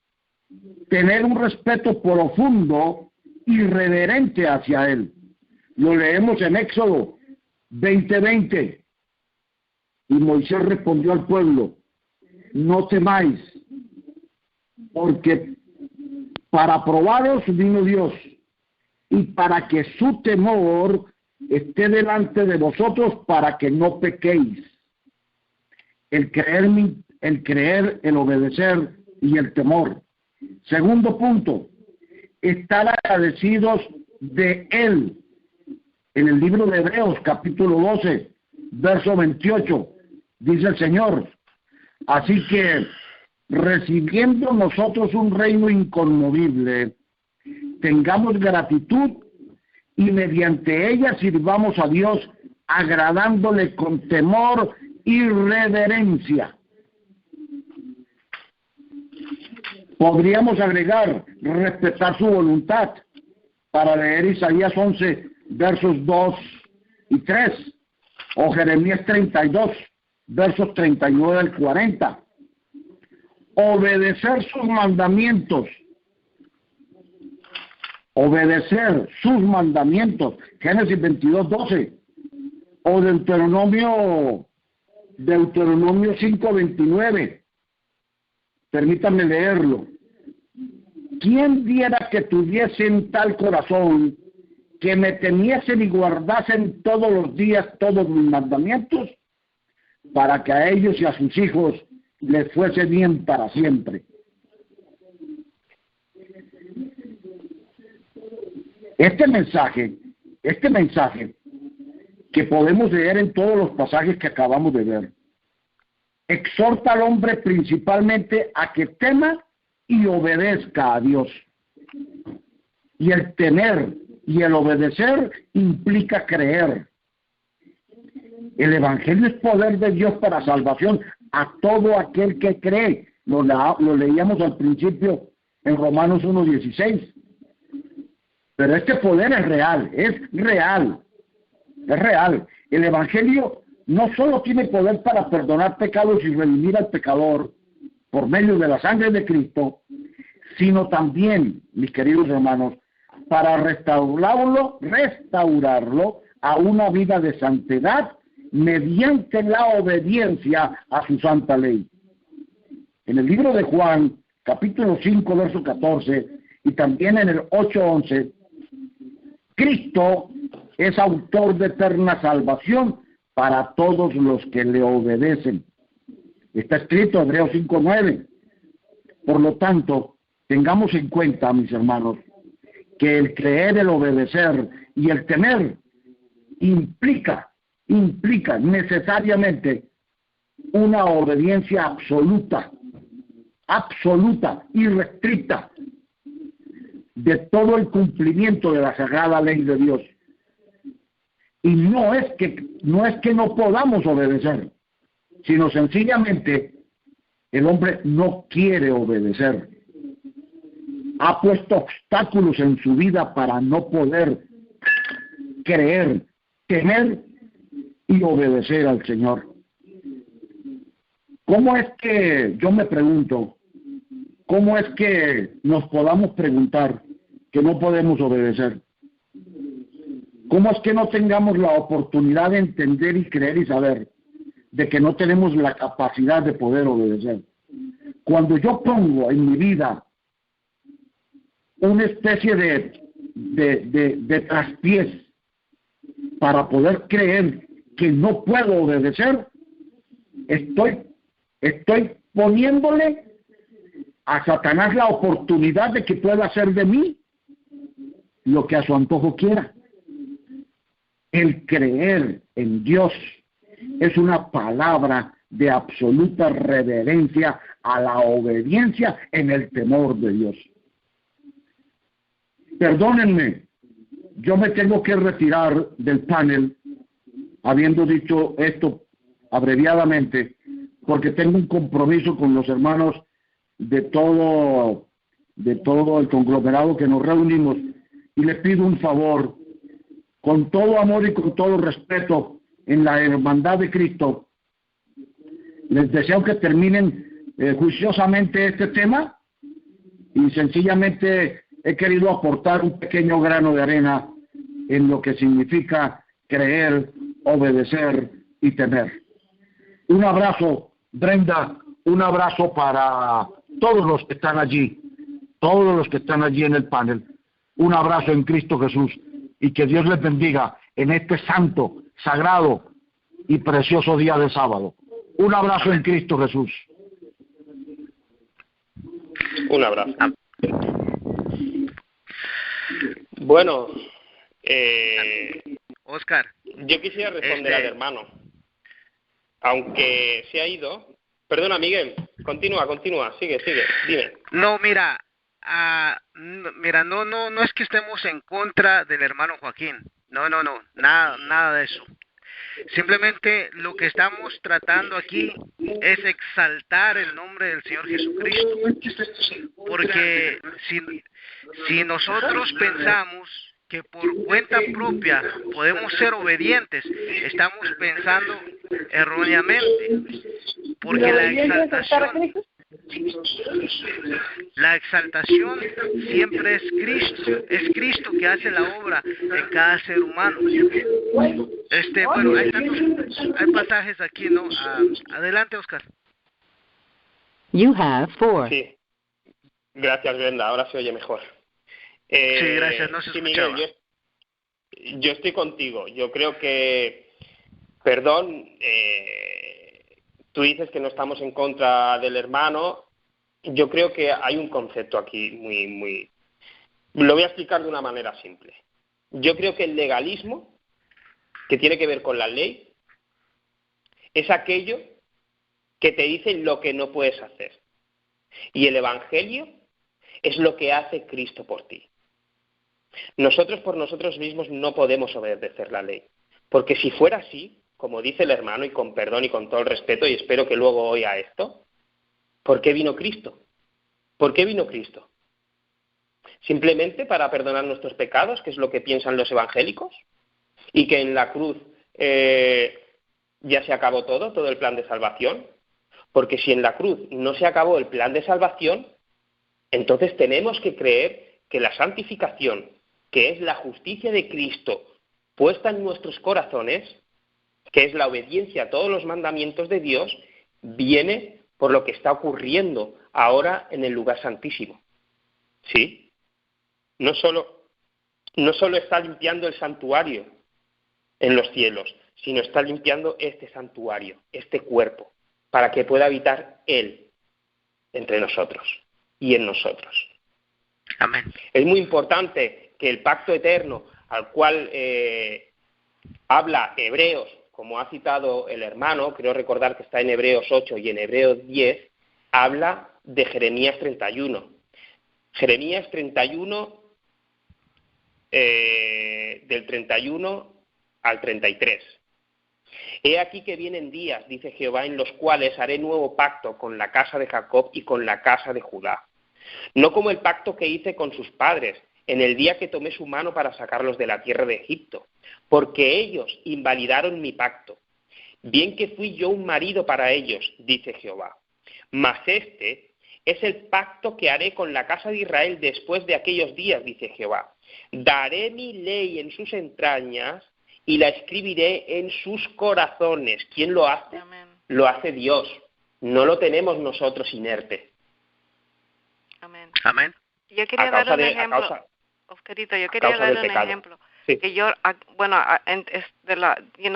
tener un respeto profundo y reverente hacia Él. Lo leemos en Éxodo 20:20. Y Moisés respondió al pueblo: no temáis, porque para probaros vino Dios, y para que su temor esté delante de vosotros, para que no pequéis. El creer, el obedecer y el temor. Segundo punto, estar agradecidos de Él. En el libro de Hebreos, capítulo 12, verso 28, dice el Señor: así que, recibiendo nosotros un reino inconmovible, tengamos gratitud y mediante ella sirvamos a Dios, agradándole con temor y reverencia. Podríamos agregar respetar su voluntad para leer Isaías 11, versos 2 y 3, o Jeremías 32, versos 39 al 40. Obedecer sus mandamientos, Génesis 22:12, o Deuteronomio 5:29. Permítanme leerlo. ¿Quién diera que tuviesen tal corazón, que me temiesen y guardasen todos los días todos mis mandamientos, para que a ellos y a sus hijos les fuese bien para siempre? Este mensaje que podemos leer en todos los pasajes que acabamos de ver, exhorta al hombre principalmente a que tema y obedezca a Dios. Y el temer y el obedecer implica creer. El Evangelio es poder de Dios para salvación a todo aquel que cree. Lo leíamos al principio en Romanos 1:16. Pero este poder es real. El Evangelio no solo tiene poder para perdonar pecados y redimir al pecador por medio de la sangre de Cristo, sino también, mis queridos hermanos, para restaurarlo a una vida de santidad mediante la obediencia a su santa ley. En el libro de Juan, capítulo 5, verso 14, y también en el 8:11, Cristo es autor de eterna salvación para todos los que le obedecen. Está escrito en Hebreos 5:9. Por lo tanto, tengamos en cuenta, mis hermanos, que el creer, el obedecer y el temer implica necesariamente una obediencia absoluta, irrestricta, de todo el cumplimiento de la sagrada ley de Dios. Y no es que no podamos obedecer, sino sencillamente el hombre no quiere obedecer. Ha puesto obstáculos en su vida para no poder creer, temer y obedecer al Señor. ¿Cómo es que, yo me pregunto, cómo es que nos podamos preguntar que no podemos obedecer? ¿Cómo es que no tengamos la oportunidad de entender y creer y saber de que no tenemos la capacidad de poder obedecer? Cuando yo pongo en mi vida una especie de traspiés para poder creer que no puedo obedecer, estoy poniéndole a Satanás la oportunidad de que pueda hacer de mí lo que a su antojo quiera. El creer en Dios es una palabra de absoluta reverencia a la obediencia en el temor de Dios. Perdónenme, yo me tengo que retirar del panel habiendo dicho esto abreviadamente, porque tengo un compromiso con los hermanos de todo el conglomerado que nos reunimos, y les pido un favor, con todo amor y con todo respeto en la hermandad de Cristo. Les deseo que terminen juiciosamente este tema, y sencillamente he querido aportar un pequeño grano de arena en lo que significa creer, obedecer y temer. Un abrazo, Brenda, un abrazo para todos los que están allí en el panel. Un abrazo en Cristo Jesús, y que Dios les bendiga en este santo, sagrado y precioso día de sábado. Un abrazo en Cristo Jesús. Un abrazo. Bueno, Oscar, yo quisiera responder al hermano, aunque se ha ido. Perdona, Miguel, continúa, sigue, dime. No, mira, no es que estemos en contra del hermano Joaquín, no, nada de eso. Simplemente lo que estamos tratando aquí es exaltar el nombre del Señor Jesucristo, porque si nosotros pensamos que por cuenta propia podemos ser obedientes, estamos pensando erróneamente, porque la exaltación siempre es Cristo que hace la obra en cada ser humano. Bueno, hay pasajes aquí, ¿no? Adelante, Oscar. You have 4. Sí, gracias, Brenda, ahora se oye mejor. Sí, gracias, no se escuchaba. Miguel, yo estoy contigo. Yo creo que, perdón, tú dices que no estamos en contra del hermano. Yo creo que hay un concepto aquí muy... Lo voy a explicar de una manera simple. Yo creo que el legalismo, que tiene que ver con la ley, es aquello que te dice lo que no puedes hacer. Y el Evangelio es lo que hace Cristo por ti. Nosotros por nosotros mismos no podemos obedecer la ley, porque si fuera así, como dice el hermano, y con perdón y con todo el respeto, y espero que luego oiga esto, ¿por qué vino Cristo? ¿Por qué vino Cristo? ¿Simplemente para perdonar nuestros pecados, que es lo que piensan los evangélicos? ¿Y que en la cruz ya se acabó todo el plan de salvación? Porque si en la cruz no se acabó el plan de salvación, entonces tenemos que creer que la santificación, que es la justicia de Cristo puesta en nuestros corazones, que es la obediencia a todos los mandamientos de Dios, viene por lo que está ocurriendo ahora en el lugar santísimo. ¿Sí? No solo está limpiando el santuario en los cielos, sino está limpiando este santuario, este cuerpo, para que pueda habitar Él entre nosotros y en nosotros. Amén. Es muy importante que el pacto eterno al cual habla Hebreos, como ha citado el hermano, creo recordar que está en Hebreos 8 y en Hebreos 10, habla de Jeremías 31. Jeremías 31, del 31 al 33. He aquí que vienen días, dice Jehová, en los cuales haré nuevo pacto con la casa de Jacob y con la casa de Judá. No como el pacto que hice con sus padres, en el día que tomé su mano para sacarlos de la tierra de Egipto, porque ellos invalidaron mi pacto. Bien que fui yo un marido para ellos, dice Jehová. Mas este es el pacto que haré con la casa de Israel después de aquellos días, dice Jehová. Daré mi ley en sus entrañas y la escribiré en sus corazones. ¿Quién lo hace? Amén. Lo hace Dios. No lo tenemos nosotros inerte. Amén. Amén. Yo quería dar un ejemplo. Oscarito, yo quería dar un ejemplo. Sí. Que yo,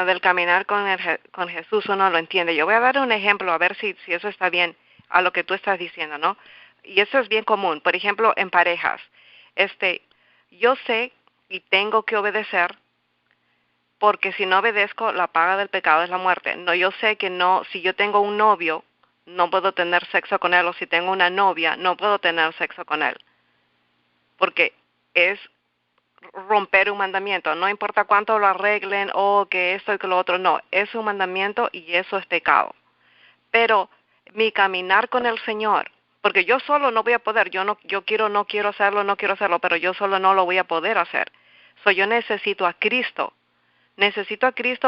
del caminar con Jesús uno lo entiende. Yo voy a dar un ejemplo a ver si eso está bien a lo que tú estás diciendo, ¿no? Y eso es bien común. Por ejemplo, en parejas. Yo sé y tengo que obedecer porque si no obedezco, la paga del pecado es la muerte. No, yo sé que no, si yo tengo un novio, no puedo tener sexo con él, o si tengo una novia, no puedo tener sexo con él. Porque es romper un mandamiento, no importa cuánto lo arreglen o que esto y que lo otro, no, es un mandamiento y eso es pecado. Pero mi caminar con el Señor, porque yo solo no voy a poder, no quiero hacerlo, pero yo solo no lo voy a poder hacer. Yo necesito a Cristo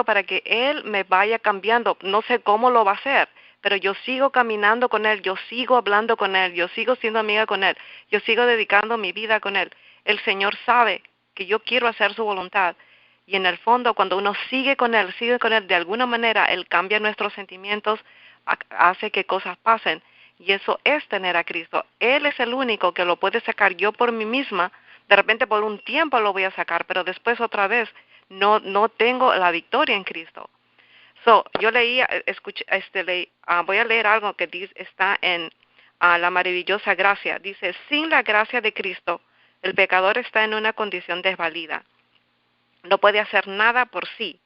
para que Él me vaya cambiando, no sé cómo lo va a hacer, pero yo sigo caminando con Él, yo sigo hablando con Él, yo sigo siendo amiga con Él, yo sigo dedicando mi vida con Él. El Señor sabe que yo quiero hacer su voluntad. Y en el fondo, cuando uno sigue con Él, de alguna manera, Él cambia nuestros sentimientos, hace que cosas pasen. Y eso es tener a Cristo. Él es el único que lo puede sacar. Yo por mí misma, de repente por un tiempo lo voy a sacar, pero después otra vez no tengo la victoria en Cristo. Yo voy a leer algo que está en la maravillosa gracia. Dice, sin la gracia de Cristo, el pecador está en una condición desvalida. No puede hacer nada por sí,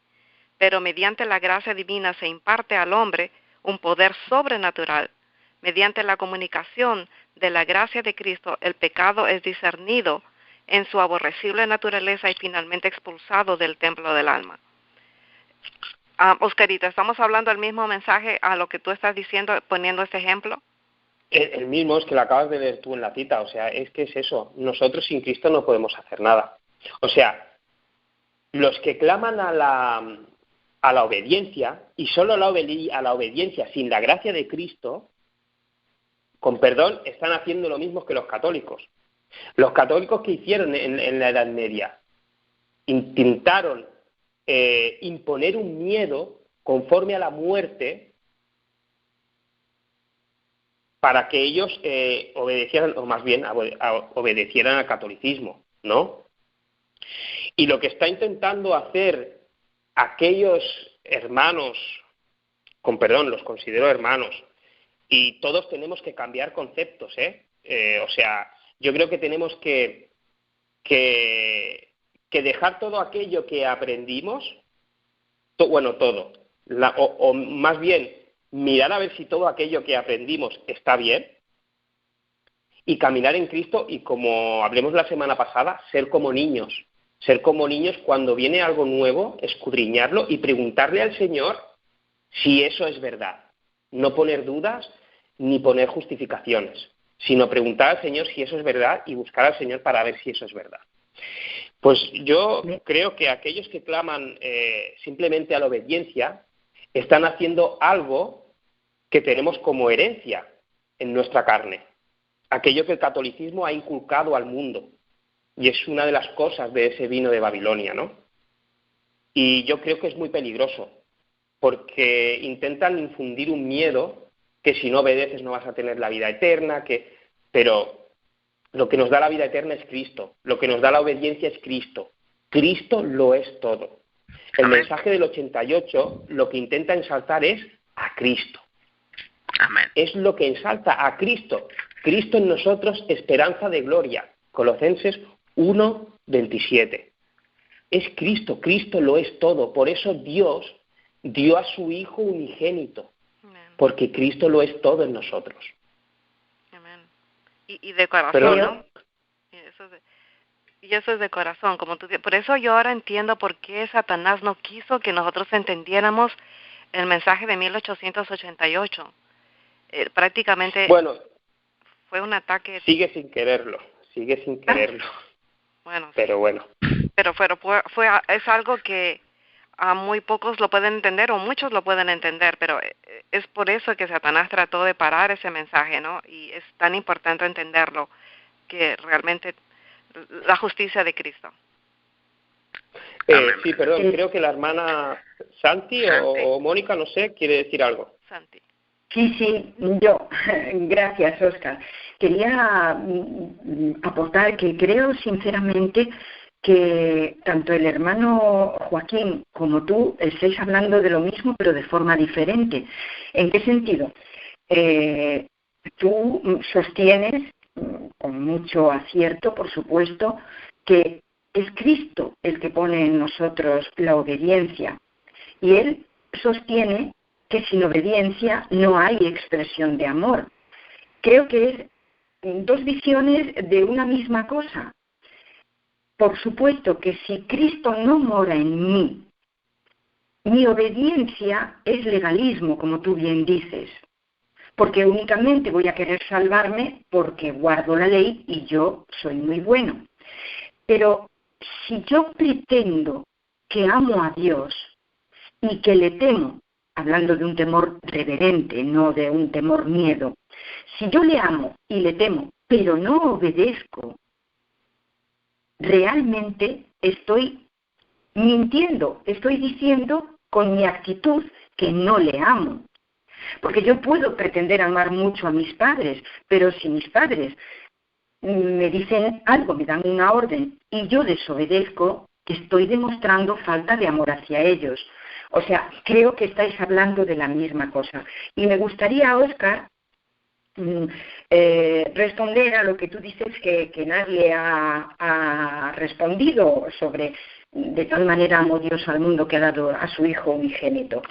pero mediante la gracia divina se imparte al hombre un poder sobrenatural. Mediante la comunicación de la gracia de Cristo, el pecado es discernido en su aborrecible naturaleza y finalmente expulsado del templo del alma. Oscarito, ¿estamos hablando del mismo mensaje a lo que tú estás diciendo, poniendo este ejemplo? El mismo, es que lo acabas de leer tú en la cita, o sea, es que es eso, nosotros sin Cristo no podemos hacer nada. O sea, los que claman a la obediencia, y solo a la obediencia sin la gracia de Cristo, con perdón, están haciendo lo mismo que los católicos. Los católicos que hicieron en la Edad Media, intentaron imponer un miedo conforme a la muerte para que ellos obedecieran, o más bien obedecieran al catolicismo, ¿no? Y lo que está intentando hacer aquellos hermanos, con perdón, los considero hermanos, y todos tenemos que cambiar conceptos, o sea, yo creo que tenemos que dejar todo aquello que aprendimos, todo, o más bien mirar a ver si todo aquello que aprendimos está bien y caminar en Cristo y, como hablemos la semana pasada, ser como niños cuando viene algo nuevo, escudriñarlo y preguntarle al Señor si eso es verdad. No poner dudas ni poner justificaciones, sino preguntar al Señor si eso es verdad y buscar al Señor para ver si eso es verdad. Pues yo creo que aquellos que claman simplemente a la obediencia están haciendo algo que tenemos como herencia en nuestra carne, aquello que el catolicismo ha inculcado al mundo, y es una de las cosas de ese vino de Babilonia, ¿no? Y yo creo que es muy peligroso, porque intentan infundir un miedo que si no obedeces no vas a tener la vida eterna, pero lo que nos da la vida eterna es Cristo, lo que nos da la obediencia es Cristo. Cristo lo es todo. El mensaje del 88 lo que intenta ensalzar es a Cristo. Amén. Es lo que ensalza a Cristo. Cristo en nosotros, esperanza de gloria. Colosenses 1:27. Es Cristo, Cristo lo es todo. Por eso Dios dio a su Hijo unigénito. Amén. Porque Cristo lo es todo en nosotros. Amén. Y de corazón, Pero, ¿no? Y eso es de corazón, como tú dices. Por eso yo ahora entiendo por qué Satanás no quiso que nosotros entendiéramos el mensaje de 1888. Prácticamente bueno, fue un ataque. sigue sin quererlo. Bueno, pero bueno. Pero es algo que a muy pocos lo pueden entender o muchos lo pueden entender, pero es por eso que Satanás trató de parar ese mensaje, ¿no? Y es tan importante entenderlo, que realmente la justicia de Cristo. Sí, perdón, creo que la hermana Santi o Mónica, no sé, quiere decir algo. Santi. Sí, yo. Gracias, Óscar. Quería aportar que creo sinceramente que tanto el hermano Joaquín como tú estáis hablando de lo mismo, pero de forma diferente. ¿En qué sentido? Tú sostienes, con mucho acierto, por supuesto, que es Cristo el que pone en nosotros la obediencia. Y él sostiene que sin obediencia no hay expresión de amor. Creo que es dos visiones de una misma cosa. Por supuesto que si Cristo no mora en mí, mi obediencia es legalismo, como tú bien dices, porque únicamente voy a querer salvarme porque guardo la ley y yo soy muy bueno. Pero si yo pretendo que amo a Dios y que le temo, hablando de un temor reverente, no de un temor miedo, si yo le amo y le temo, pero no obedezco, realmente estoy mintiendo, estoy diciendo con mi actitud que no le amo. Porque yo puedo pretender amar mucho a mis padres, pero si mis padres me dicen algo, me dan una orden y yo desobedezco, estoy demostrando falta de amor hacia ellos. O sea, creo que estáis hablando de la misma cosa. Y me gustaría, Óscar, responder a lo que tú dices que nadie ha respondido sobre de tal manera amó Dios al mundo que ha dado a su Hijo unigénito.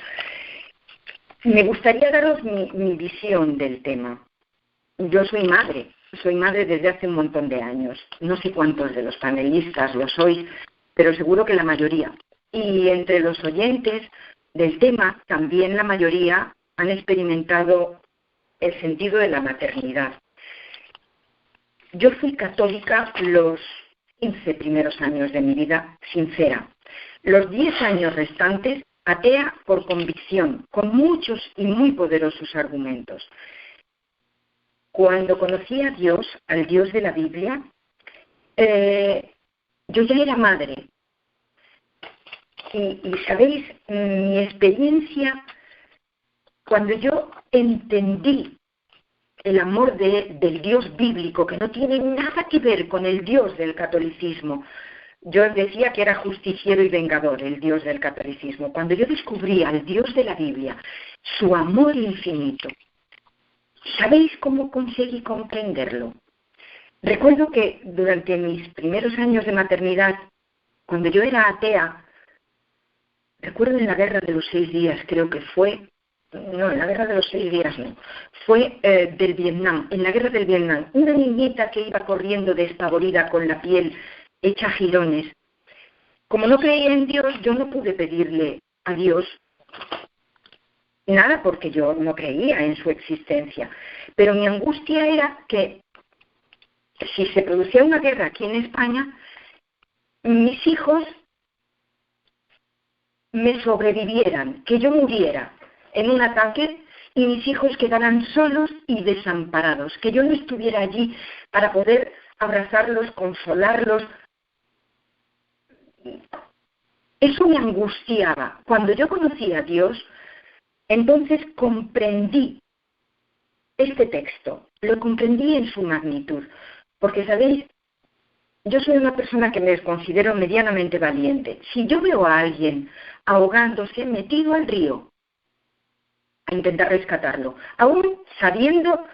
Me gustaría daros mi visión del tema. Yo soy madre desde hace un montón de años. No sé cuántos de los panelistas lo sois, pero seguro que la mayoría. Y entre los oyentes del tema, también la mayoría han experimentado el sentido de la maternidad. Yo fui católica los 15 primeros años de mi vida, sincera. Los 10 años restantes, atea por convicción, con muchos y muy poderosos argumentos. Cuando conocí a Dios, al Dios de la Biblia, yo ya era madre. Y sabéis, mi experiencia, cuando yo entendí el amor del Dios bíblico, que no tiene nada que ver con el Dios del catolicismo. Yo decía que era justiciero y vengador, el Dios del catolicismo. Cuando yo descubrí al Dios de la Biblia, su amor infinito, ¿sabéis cómo conseguí comprenderlo? Recuerdo que durante mis primeros años de maternidad, cuando yo era atea, recuerdo en la Guerra de los 6 días, creo que fue, no, en la Guerra de los 6 días no, fue del Vietnam, en la Guerra del Vietnam, una niñita que iba corriendo despavorida con la piel hecha jirones. Como no creía en Dios, yo no pude pedirle a Dios nada porque yo no creía en su existencia. Pero mi angustia era que si se producía una guerra aquí en España, mis hijos me sobrevivieran, que yo muriera en un ataque y mis hijos quedaran solos y desamparados, que yo no estuviera allí para poder abrazarlos, consolarlos. Eso me angustiaba. Cuando yo conocí a Dios, entonces comprendí este texto, lo comprendí en su magnitud, porque, ¿sabéis? Yo soy una persona que me considero medianamente valiente. Si yo veo a alguien ahogándose, metido al río, a intentar rescatarlo, aún sabiendo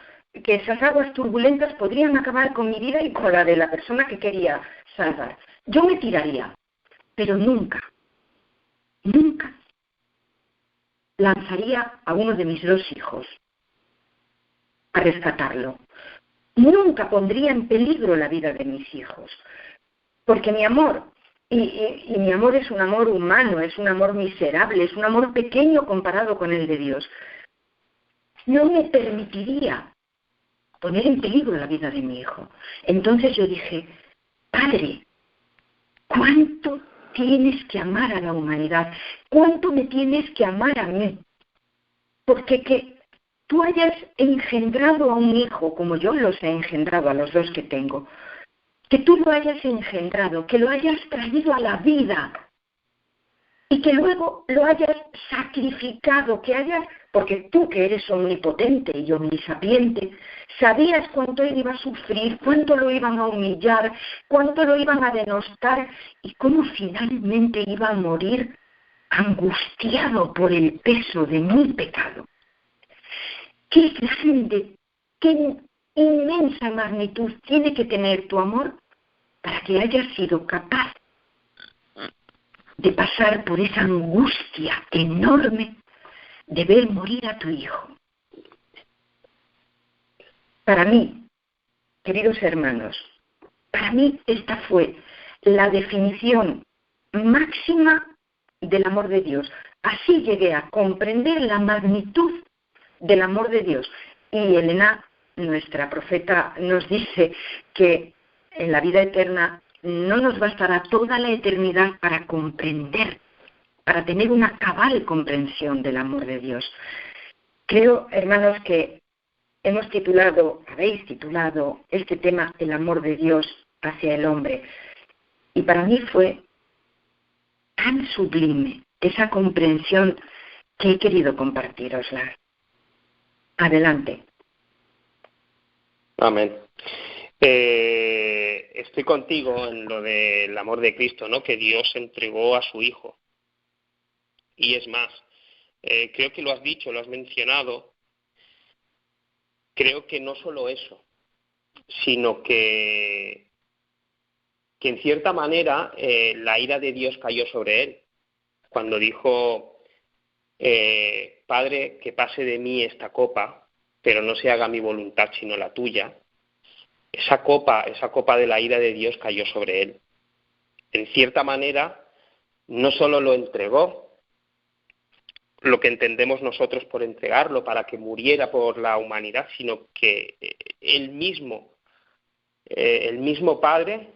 que esas aguas turbulentas podrían acabar con mi vida y con la de la persona que quería salvar, yo me tiraría, pero nunca lanzaría a uno de mis 2 hijos a rescatarlo. Nunca pondría en peligro la vida de mis hijos, porque mi amor, y mi amor es un amor humano, es un amor miserable, es un amor pequeño comparado con el de Dios, no me permitiría poner en peligro la vida de mi hijo. Entonces yo dije, Padre, ¿cuánto tienes que amar a la humanidad? ¿Cuánto me tienes que amar a mí? Porque que tú hayas engendrado a un hijo, como yo los he engendrado a los 2 que tengo, que tú lo hayas engendrado, que lo hayas traído a la vida y que luego lo hayas sacrificado, porque tú que eres omnipotente y omnisapiente, sabías cuánto él iba a sufrir, cuánto lo iban a humillar, cuánto lo iban a denostar y cómo finalmente iba a morir angustiado por el peso de mi pecado. Qué grande, qué inmensa magnitud tiene que tener tu amor para que hayas sido capaz de pasar por esa angustia enorme de ver morir a tu hijo. Para mí, queridos hermanos, para mí esta fue la definición máxima del amor de Dios. Así llegué a comprender la magnitud del amor de Dios. Y Elena, nuestra profeta, nos dice que en la vida eterna no nos bastará toda la eternidad para comprender, para tener una cabal comprensión del amor de Dios. Creo, hermanos, que habéis titulado este tema El amor de Dios hacia el hombre. Y para mí fue tan sublime esa comprensión que he querido compartirosla. Adelante. Amén. Estoy contigo en lo del amor de Cristo, ¿no? Que Dios entregó a su Hijo. Y es más, creo que lo has dicho, lo has mencionado. Creo que no solo eso, sino que en cierta manera la ira de Dios cayó sobre él. Cuando dijo, Padre, que pase de mí esta copa, pero no se haga mi voluntad sino la tuya. Esa copa de la ira de Dios cayó sobre él. En cierta manera, no solo lo entregó, lo que entendemos nosotros por entregarlo, para que muriera por la humanidad, sino que el mismo Padre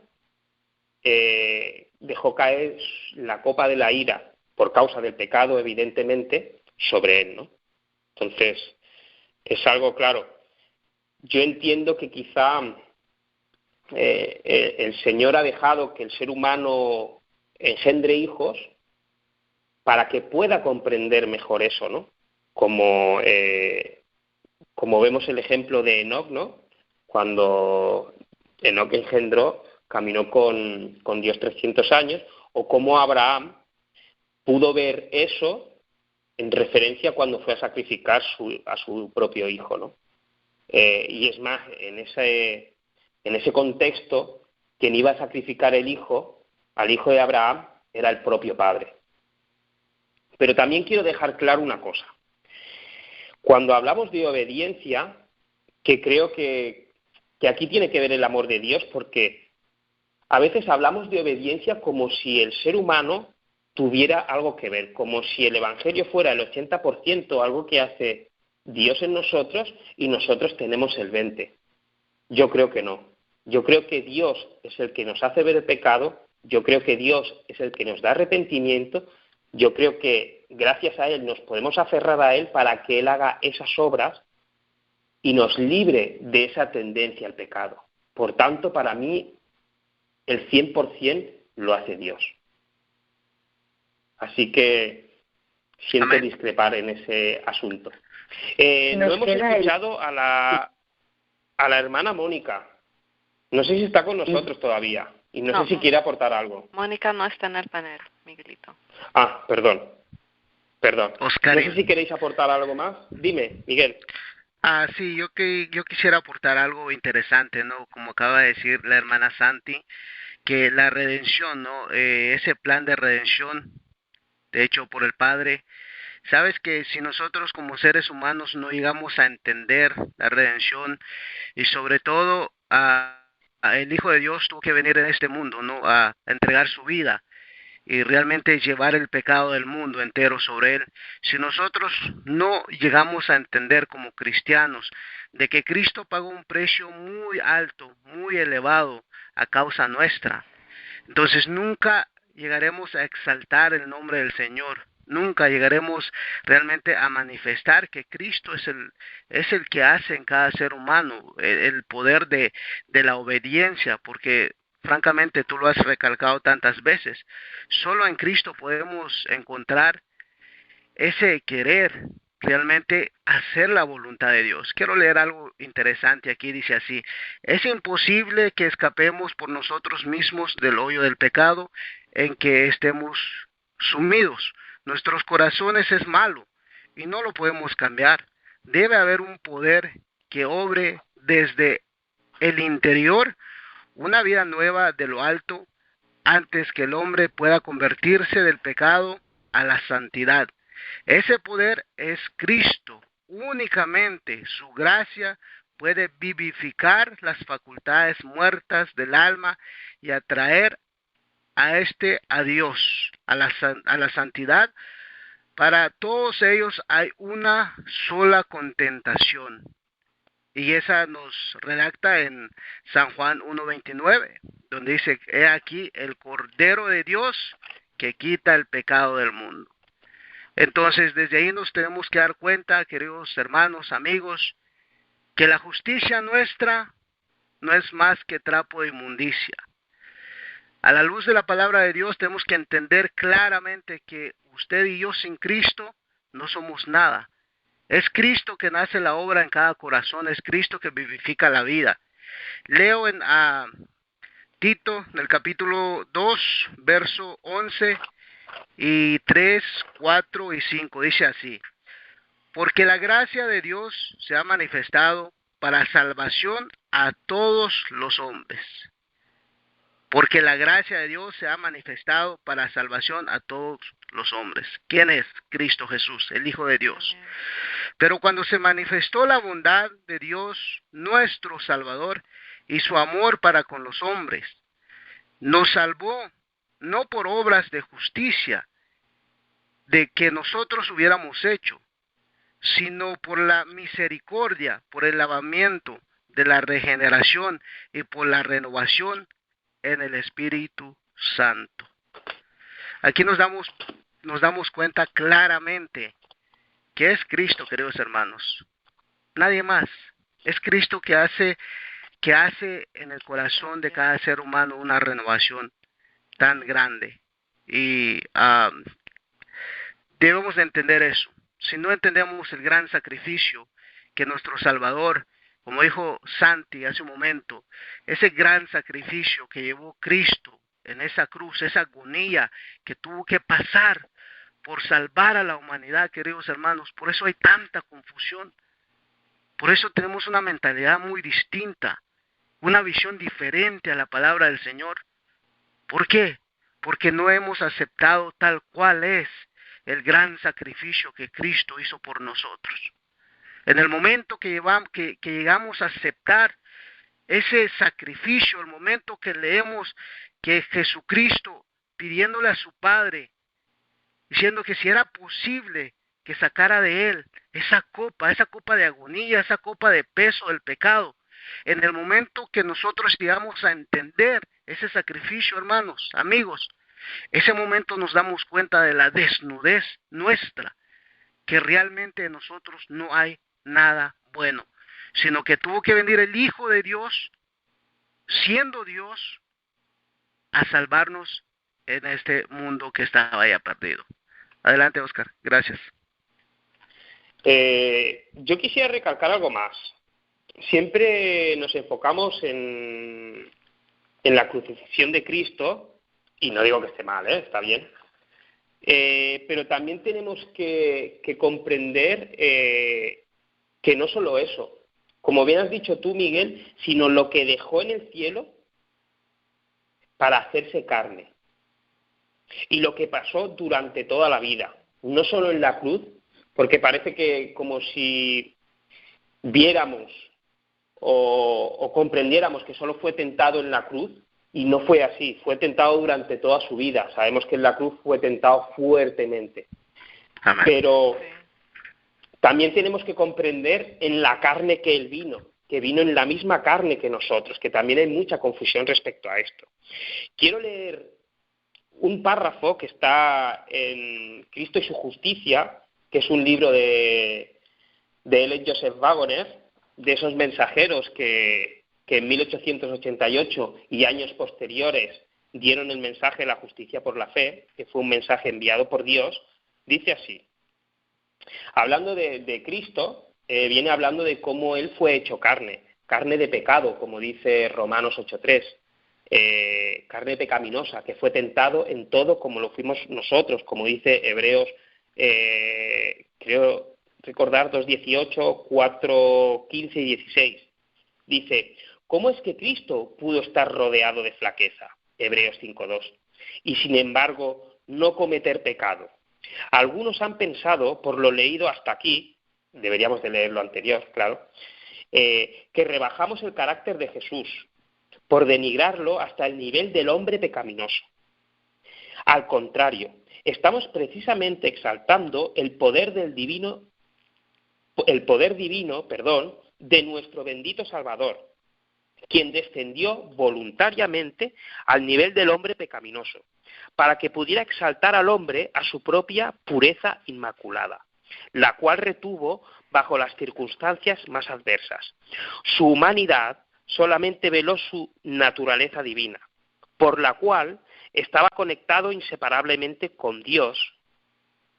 dejó caer la copa de la ira, por causa del pecado, evidentemente, sobre él, ¿no? Entonces, es algo claro. Yo entiendo que quizá el Señor ha dejado que el ser humano engendre hijos para que pueda comprender mejor eso, ¿no? Como vemos el ejemplo de Enoc, ¿no? Cuando Enoc engendró, caminó con Dios 300 años, o como Abraham pudo ver eso en referencia cuando fue a sacrificar a su propio hijo, ¿no? Y es más, en ese contexto, quien iba a sacrificar al hijo de Abraham, era el propio padre. Pero también quiero dejar claro una cosa. Cuando hablamos de obediencia, que creo que aquí tiene que ver el amor de Dios, porque a veces hablamos de obediencia como si el ser humano tuviera algo que ver, como si el Evangelio fuera el 80% algo que hace Dios en nosotros y nosotros tenemos el 20%. Yo creo que no. Yo creo que Dios es el que nos hace ver el pecado, yo creo que Dios es el que nos da arrepentimiento, yo creo que gracias a Él nos podemos aferrar a Él para que Él haga esas obras y nos libre de esa tendencia al pecado. Por tanto, para mí, el 100% lo hace Dios. Así que siento Amén. discrepar en ese asunto. No Nos hemos queda el- escuchado a la hermana Mónica. No sé si está con nosotros todavía. Y no No. sé si quiere aportar algo. Mónica no está en el panel, Miguelito. Ah, perdón. Oscar. No sé si queréis aportar algo más. Dime, Miguel. Sí, yo quisiera aportar algo interesante, ¿no? Como acaba de decir la hermana Santi, que la redención, ¿no? Ese plan de redención, de hecho por el Padre, sabes que si nosotros como seres humanos no llegamos a entender la redención y sobre todo el Hijo de Dios tuvo que venir en este mundo, ¿no? A entregar su vida y realmente llevar el pecado del mundo entero sobre él. Si nosotros no llegamos a entender como cristianos de que Cristo pagó un precio muy alto, muy elevado a causa nuestra, entonces nunca llegaremos a exaltar el nombre del Señor. Nunca llegaremos realmente a manifestar que Cristo es el que hace en cada ser humano el poder de la obediencia, porque francamente tú lo has recalcado tantas veces. Solo en Cristo podemos encontrar ese querer realmente hacer la voluntad de Dios. Quiero leer algo interesante aquí, dice así: es imposible que escapemos por nosotros mismos del hoyo del pecado en que estemos sumidos. Nuestros corazones es malo y no lo podemos cambiar. Debe haber un poder que obre desde el interior una vida nueva de lo alto antes que el hombre pueda convertirse del pecado a la santidad. Ese poder es Cristo. Únicamente su gracia puede vivificar las facultades muertas del alma y atraer a Dios, a la santidad. Para todos ellos hay una sola contentación. Y esa nos redacta en San Juan 1:29, donde dice: he aquí el Cordero de Dios que quita el pecado del mundo. Entonces, desde ahí nos tenemos que dar cuenta, queridos hermanos, amigos, que la justicia nuestra no es más que trapo de inmundicia. A la luz de la palabra de Dios tenemos que entender claramente que usted y yo sin Cristo no somos nada. Es Cristo que nace la obra en cada corazón, es Cristo que vivifica la vida. Leo en Tito, en el capítulo 2, verso 11 y 3, 4 y 5, dice así: porque la gracia de Dios se ha manifestado para salvación a todos los hombres. Porque la gracia de Dios se ha manifestado para salvación a todos los hombres. ¿Quién es? Cristo Jesús, el Hijo de Dios. Pero cuando se manifestó la bondad de Dios, nuestro Salvador, y su amor para con los hombres, nos salvó no por obras de justicia de que nosotros hubiéramos hecho, sino por la misericordia, por el lavamiento de la regeneración y por la renovación en el Espíritu Santo. Aquí nos damos cuenta claramente que es Cristo, queridos hermanos, nadie más. Es Cristo que hace en el corazón de cada ser humano una renovación tan grande. Y debemos de entender eso. Si no entendemos el gran sacrificio que nuestro Salvador, como dijo Santi hace un momento, ese gran sacrificio que llevó Cristo en esa cruz, esa agonía que tuvo que pasar por salvar a la humanidad, queridos hermanos, por eso hay tanta confusión. Por eso tenemos una mentalidad muy distinta, una visión diferente a la palabra del Señor. ¿Por qué? Porque no hemos aceptado tal cual es el gran sacrificio que Cristo hizo por nosotros. En el momento que llegamos a aceptar ese sacrificio, el momento que leemos que Jesucristo pidiéndole a su Padre, diciendo que si era posible que sacara de él esa copa de agonía, esa copa de peso del pecado, en el momento que nosotros llegamos a entender ese sacrificio, hermanos, amigos, ese momento nos damos cuenta de la desnudez nuestra, que realmente en nosotros no hay nada bueno, sino que tuvo que venir el Hijo de Dios, siendo Dios, a salvarnos en este mundo que estaba ya perdido. Adelante, Oscar. Gracias. Yo quisiera recalcar algo más. Siempre nos enfocamos en la crucifixión de Cristo, y no digo que esté mal, está bien, pero también tenemos que comprender que no solo eso, como bien has dicho tú, Miguel, sino lo que dejó en el cielo para hacerse carne, y lo que pasó durante toda la vida, no solo en la cruz, porque parece que como si viéramos o comprendiéramos que solo fue tentado en la cruz, y no fue así, fue tentado durante toda su vida. Sabemos que en la cruz fue tentado fuertemente. Amén. Pero también tenemos que comprender en la carne que él vino, que vino en la misma carne que nosotros, que también hay mucha confusión respecto a esto. Quiero leer un párrafo que está en Cristo y su justicia, que es un libro de Ellen Joseph Waggoner, de esos mensajeros que en 1888 y años posteriores dieron el mensaje de la justicia por la fe, que fue un mensaje enviado por Dios. Dice así, hablando de Cristo, viene hablando de cómo él fue hecho carne de pecado, como dice Romanos 8:3, carne pecaminosa, que fue tentado en todo como lo fuimos nosotros, como dice Hebreos, creo recordar 2:18, 4:15 y 16. Dice, ¿cómo es que Cristo pudo estar rodeado de flaqueza? Hebreos 5:2. Y sin embargo, no cometer pecado. Algunos han pensado, por lo leído hasta aquí, deberíamos de leer lo anterior, claro, que rebajamos el carácter de Jesús, por denigrarlo hasta el nivel del hombre pecaminoso. Al contrario, estamos precisamente exaltando el poder divino, de nuestro bendito Salvador, quien descendió voluntariamente al nivel del hombre pecaminoso, para que pudiera exaltar al hombre a su propia pureza inmaculada, la cual retuvo bajo las circunstancias más adversas. Su humanidad solamente veló su naturaleza divina, por la cual estaba conectado inseparablemente con Dios,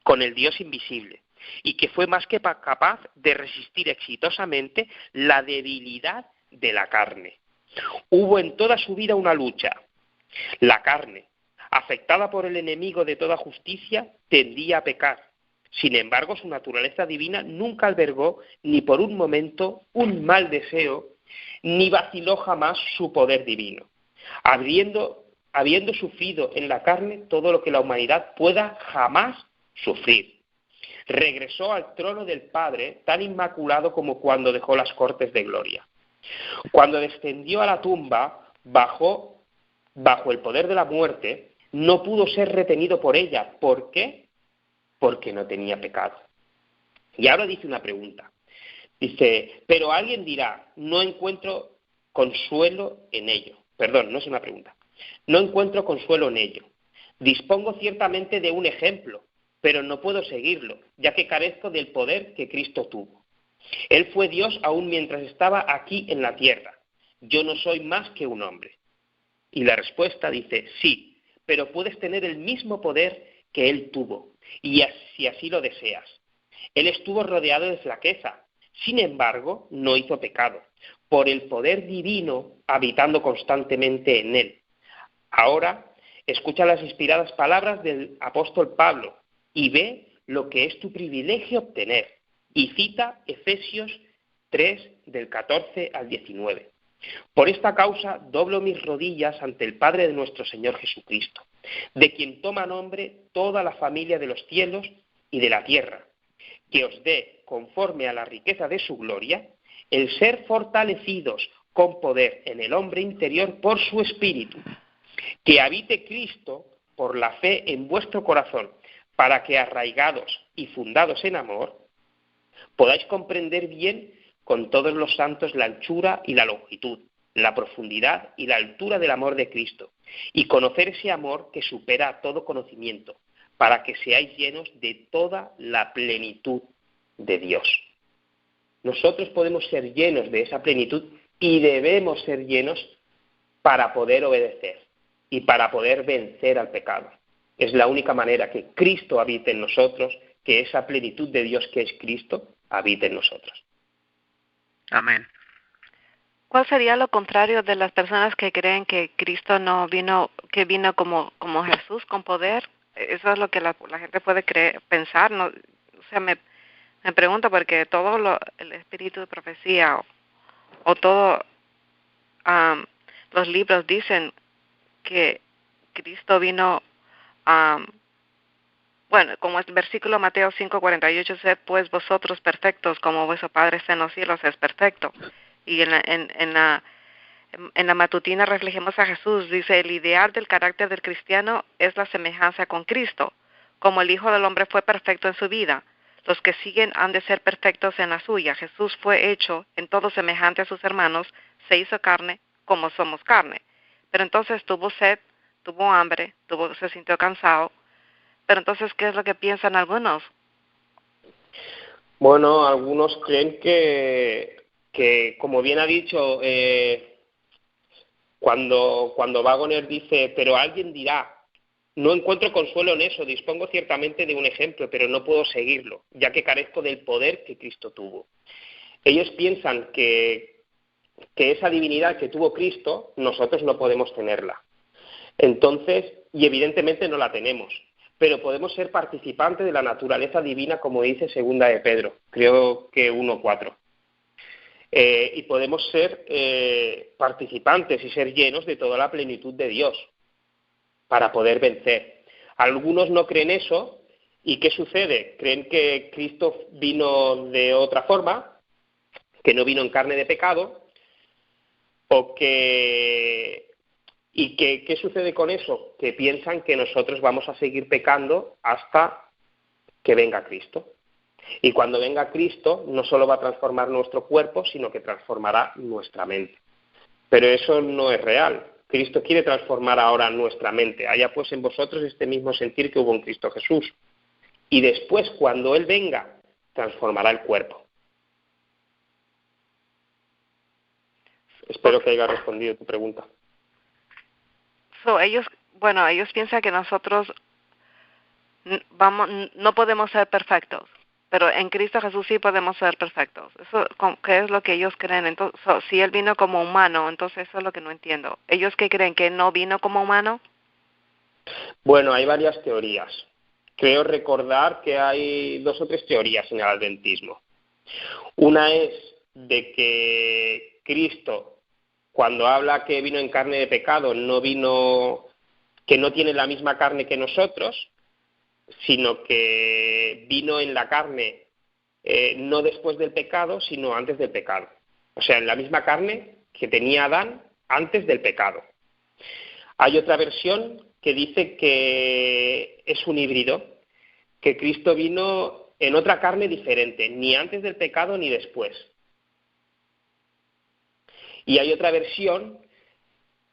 con el Dios invisible, y que fue más que capaz de resistir exitosamente la debilidad de la carne. Hubo en toda su vida una lucha. La carne, afectada por el enemigo de toda justicia, tendía a pecar. Sin embargo, su naturaleza divina nunca albergó ni por un momento un mal deseo, ni vaciló jamás su poder divino, habiendo sufrido en la carne todo lo que la humanidad pueda jamás sufrir. Regresó al trono del Padre tan inmaculado como cuando dejó las cortes de gloria. Cuando descendió a la tumba, bajo el poder de la muerte, no pudo ser retenido por ella. ¿Por qué? Porque no tenía pecado. Y ahora dice una pregunta. Dice, pero alguien dirá, no encuentro consuelo en ello. Perdón, no es una pregunta. No encuentro consuelo en ello. Dispongo ciertamente de un ejemplo, pero no puedo seguirlo, ya que carezco del poder que Cristo tuvo. Él fue Dios aún mientras estaba aquí en la tierra. Yo no soy más que un hombre. Y la respuesta dice, sí, pero puedes tener el mismo poder que Él tuvo, y si así lo deseas. Él estuvo rodeado de flaqueza, sin embargo, no hizo pecado, por el poder divino habitando constantemente en Él. Ahora, escucha las inspiradas palabras del apóstol Pablo, y ve lo que es tu privilegio obtener. Y cita Efesios 3, del 14 al 19. Por esta causa doblo mis rodillas ante el Padre de nuestro Señor Jesucristo, de quien toma nombre toda la familia de los cielos y de la tierra, que os dé, conforme a la riqueza de su gloria, el ser fortalecidos con poder en el hombre interior por su Espíritu, que habite Cristo por la fe en vuestro corazón, para que arraigados y fundados en amor, podáis comprender bien con todos los santos la anchura y la longitud, la profundidad y la altura del amor de Cristo, y conocer ese amor que supera todo conocimiento, para que seáis llenos de toda la plenitud de Dios. Nosotros podemos ser llenos de esa plenitud y debemos ser llenos para poder obedecer y para poder vencer al pecado. Es la única manera que Cristo habite en nosotros, que esa plenitud de Dios que es Cristo habite en nosotros. Amén. ¿Cuál sería lo contrario de las personas que creen que Cristo no vino, que vino como Jesús con poder? Eso es lo que la gente puede pensar, ¿no? O sea, me pregunto porque todo el espíritu de profecía o todo los libros dicen que Cristo vino, bueno, como es el versículo Mateo 5:48, sed pues vosotros perfectos como vuestro Padre está en los cielos es perfecto. Y en la matutina reflejemos a Jesús, dice, el ideal del carácter del cristiano es la semejanza con Cristo. Como el Hijo del Hombre fue perfecto en su vida, los que siguen han de ser perfectos en la suya. Jesús fue hecho en todo semejante a sus hermanos, se hizo carne como somos carne. Pero entonces tuvo sed, tuvo hambre, se sintió cansado. Pero entonces, ¿qué es lo que piensan algunos? Bueno, algunos creen que como bien ha dicho, cuando Waggoner dice, pero alguien dirá, no encuentro consuelo en eso, dispongo ciertamente de un ejemplo, pero no puedo seguirlo, ya que carezco del poder que Cristo tuvo. Ellos piensan que esa divinidad que tuvo Cristo, nosotros no podemos tenerla. Entonces, y evidentemente no la tenemos, pero podemos ser participantes de la naturaleza divina, como dice segunda de Pedro, creo que 1:4. Y podemos ser participantes y ser llenos de toda la plenitud de Dios para poder vencer. Algunos no creen eso, ¿y qué sucede? Creen que Cristo vino de otra forma, que no vino en carne de pecado, ¿y qué sucede con eso? Que piensan que nosotros vamos a seguir pecando hasta que venga Cristo. Y cuando venga Cristo, no solo va a transformar nuestro cuerpo, sino que transformará nuestra mente. Pero eso no es real. Cristo quiere transformar ahora nuestra mente. Haya pues en vosotros este mismo sentir que hubo en Cristo Jesús. Y después, cuando Él venga, transformará el cuerpo. Espero que haya respondido tu pregunta. Ellos piensan que nosotros no podemos ser perfectos. Pero en Cristo Jesús sí podemos ser perfectos. Eso, ¿qué es lo que ellos creen? Entonces, si Él vino como humano, entonces eso es lo que no entiendo. ¿Ellos qué creen? ¿Que no vino como humano? Bueno, hay varias teorías. Creo recordar que hay 2 o 3 teorías en el adventismo. Una es de que Cristo, cuando habla que vino en carne de pecado, que no tiene la misma carne que nosotros, sino que vino en la carne no después del pecado, sino antes del pecado. O sea, en la misma carne que tenía Adán antes del pecado. Hay otra versión que dice que es un híbrido, que Cristo vino en otra carne diferente, ni antes del pecado ni después. Y hay otra versión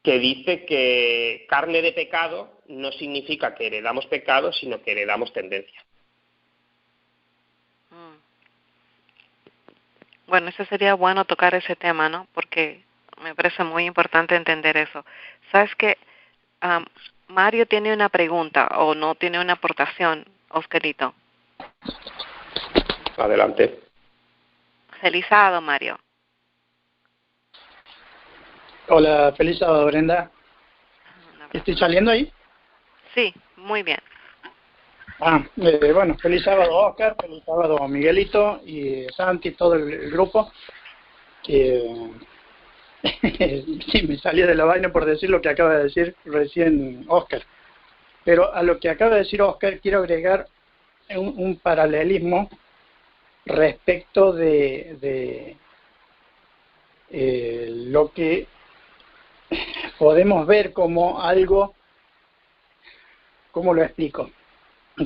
que dice que carne de pecado no significa que heredamos pecado, sino que heredamos tendencia. Bueno, ese sería bueno tocar ese tema, ¿no? Porque me parece muy importante entender eso. ¿Sabes qué? Mario tiene una pregunta o no tiene una aportación, Oscarito. Adelante. Feliz sábado, Mario. Hola, feliz sábado, Brenda. ¿Estoy saliendo ahí? Sí, muy bien. Bueno, feliz sábado, Oscar, feliz sábado, Miguelito y Santi, todo el grupo. Sí, me salí de la vaina por decir lo que acaba de decir recién Oscar. Pero a lo que acaba de decir Oscar, quiero agregar un paralelismo respecto de lo que podemos ver como algo, ¿cómo lo explico?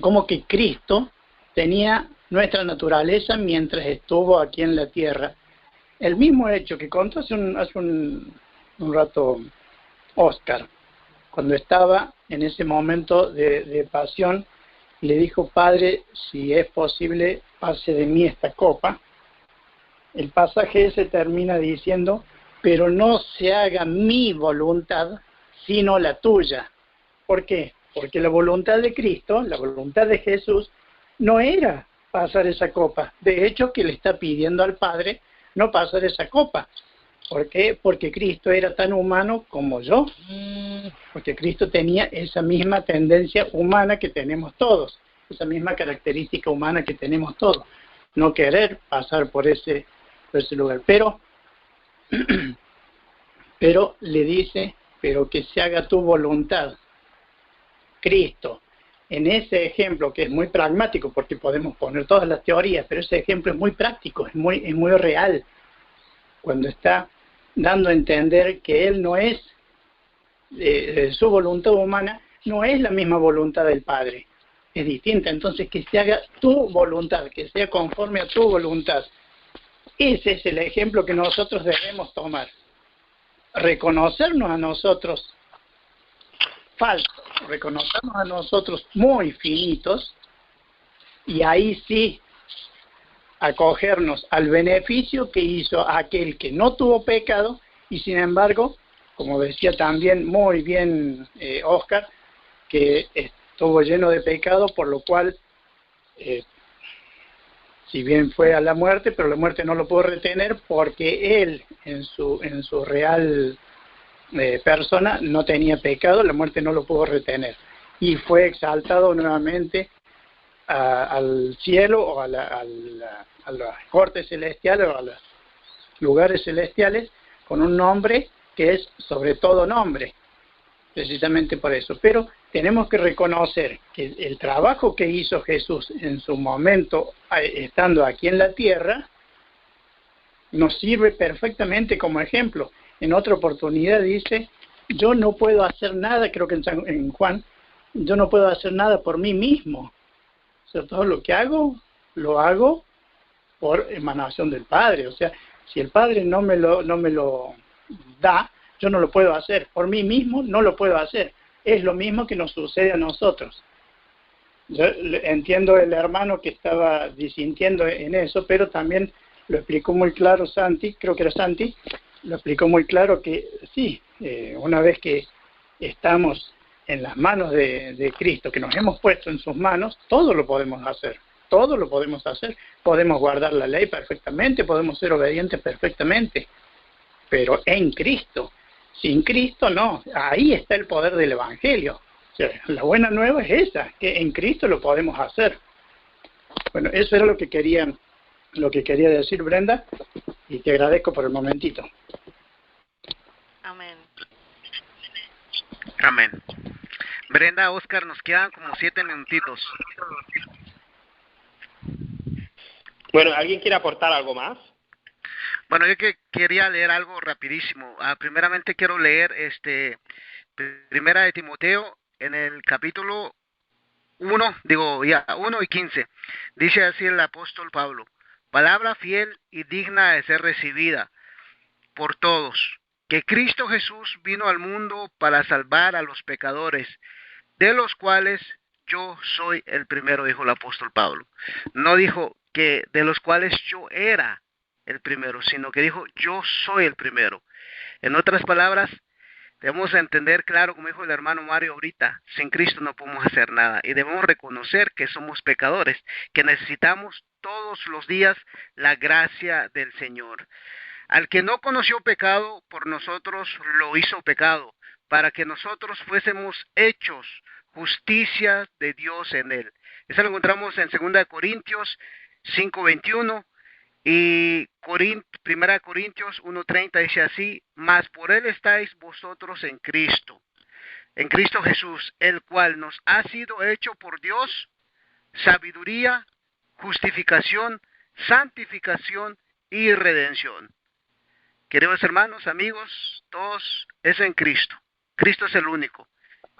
Como que Cristo tenía nuestra naturaleza mientras estuvo aquí en la tierra. El mismo hecho que contó hace un rato Oscar, cuando estaba en ese momento de pasión, le dijo: Padre, si es posible, pase de mí esta copa. El pasaje ese termina diciendo: pero no se haga mi voluntad, sino la tuya. ¿Por qué? Porque la voluntad de Cristo, la voluntad de Jesús, no era pasar esa copa. De hecho, que le está pidiendo al Padre no pasar esa copa. ¿Por qué? Porque Cristo era tan humano como yo. Porque Cristo tenía esa misma tendencia humana que tenemos todos, esa misma característica humana que tenemos todos. No querer pasar por ese lugar. Pero le dice, pero que se haga tu voluntad. Cristo, en ese ejemplo que es muy pragmático, porque podemos poner todas las teorías, pero ese ejemplo es muy práctico, es muy real, cuando está dando a entender que Él no es, su voluntad humana no es la misma voluntad del Padre, es distinta. Entonces, que se haga tu voluntad, que sea conforme a tu voluntad. Ese es el ejemplo que nosotros debemos tomar. Reconocernos a nosotros falsos, reconocernos a nosotros muy finitos, y ahí sí acogernos al beneficio que hizo aquel que no tuvo pecado, y sin embargo, como decía también muy bien Oscar, que estuvo lleno de pecado, por lo cual, si bien fue a la muerte, pero la muerte no lo pudo retener, porque él en su real persona no tenía pecado, la muerte no lo pudo retener, y fue exaltado nuevamente al cielo, o a las cortes celestiales, o a los lugares celestiales, con un nombre que es sobre todo nombre, precisamente por eso. Pero tenemos que reconocer que el trabajo que hizo Jesús en su momento, estando aquí en la tierra, nos sirve perfectamente como ejemplo. En otra oportunidad dice, yo no puedo hacer nada, creo que en Juan, yo no puedo hacer nada por mí mismo. O sea, todo lo que hago, lo hago por emanación del Padre. O sea, si el Padre no me lo da, yo no lo puedo hacer. Por mí mismo no lo puedo hacer. Es lo mismo que nos sucede a nosotros. Yo entiendo el hermano que estaba disintiendo en eso, pero también lo explicó muy claro Santi, creo que era Santi, lo explicó muy claro que sí, una vez que estamos en las manos de Cristo, que nos hemos puesto en sus manos, todo lo podemos hacer, podemos guardar la ley perfectamente, podemos ser obedientes perfectamente, pero en Cristo. Sin Cristo no, ahí está el poder del Evangelio. O sea, la buena nueva es esa, que en Cristo lo podemos hacer. Bueno, eso era lo que quería decir, Brenda, y te agradezco por el momentito. Amén. Amén. Brenda, Oscar, nos quedan como 7 minutitos. Bueno, ¿alguien quiere aportar algo más? Bueno, yo quería leer algo rapidísimo. Primeramente quiero leer Primera de Timoteo en el capítulo 1 y 15. Dice así el apóstol Pablo: palabra fiel y digna de ser recibida por todos, que Cristo Jesús vino al mundo para salvar a los pecadores, de los cuales yo soy el primero, dijo el apóstol Pablo. No dijo que de los cuales yo era el primero, sino que dijo yo soy el primero. En otras palabras, debemos entender claro, como dijo el hermano Mario ahorita, sin Cristo no podemos hacer nada, y debemos reconocer que somos pecadores, que necesitamos todos los días la gracia del Señor. Al que no conoció pecado, por nosotros lo hizo pecado, para que nosotros fuésemos hechos justicia de Dios en él. Eso lo encontramos en 2 Corintios 5:21 y 1 Corintios 1:30 dice así: mas por él estáis vosotros en Cristo Jesús, el cual nos ha sido hecho por Dios sabiduría, justificación, santificación y redención. Queridos hermanos, amigos, todos es en Cristo. Cristo es el único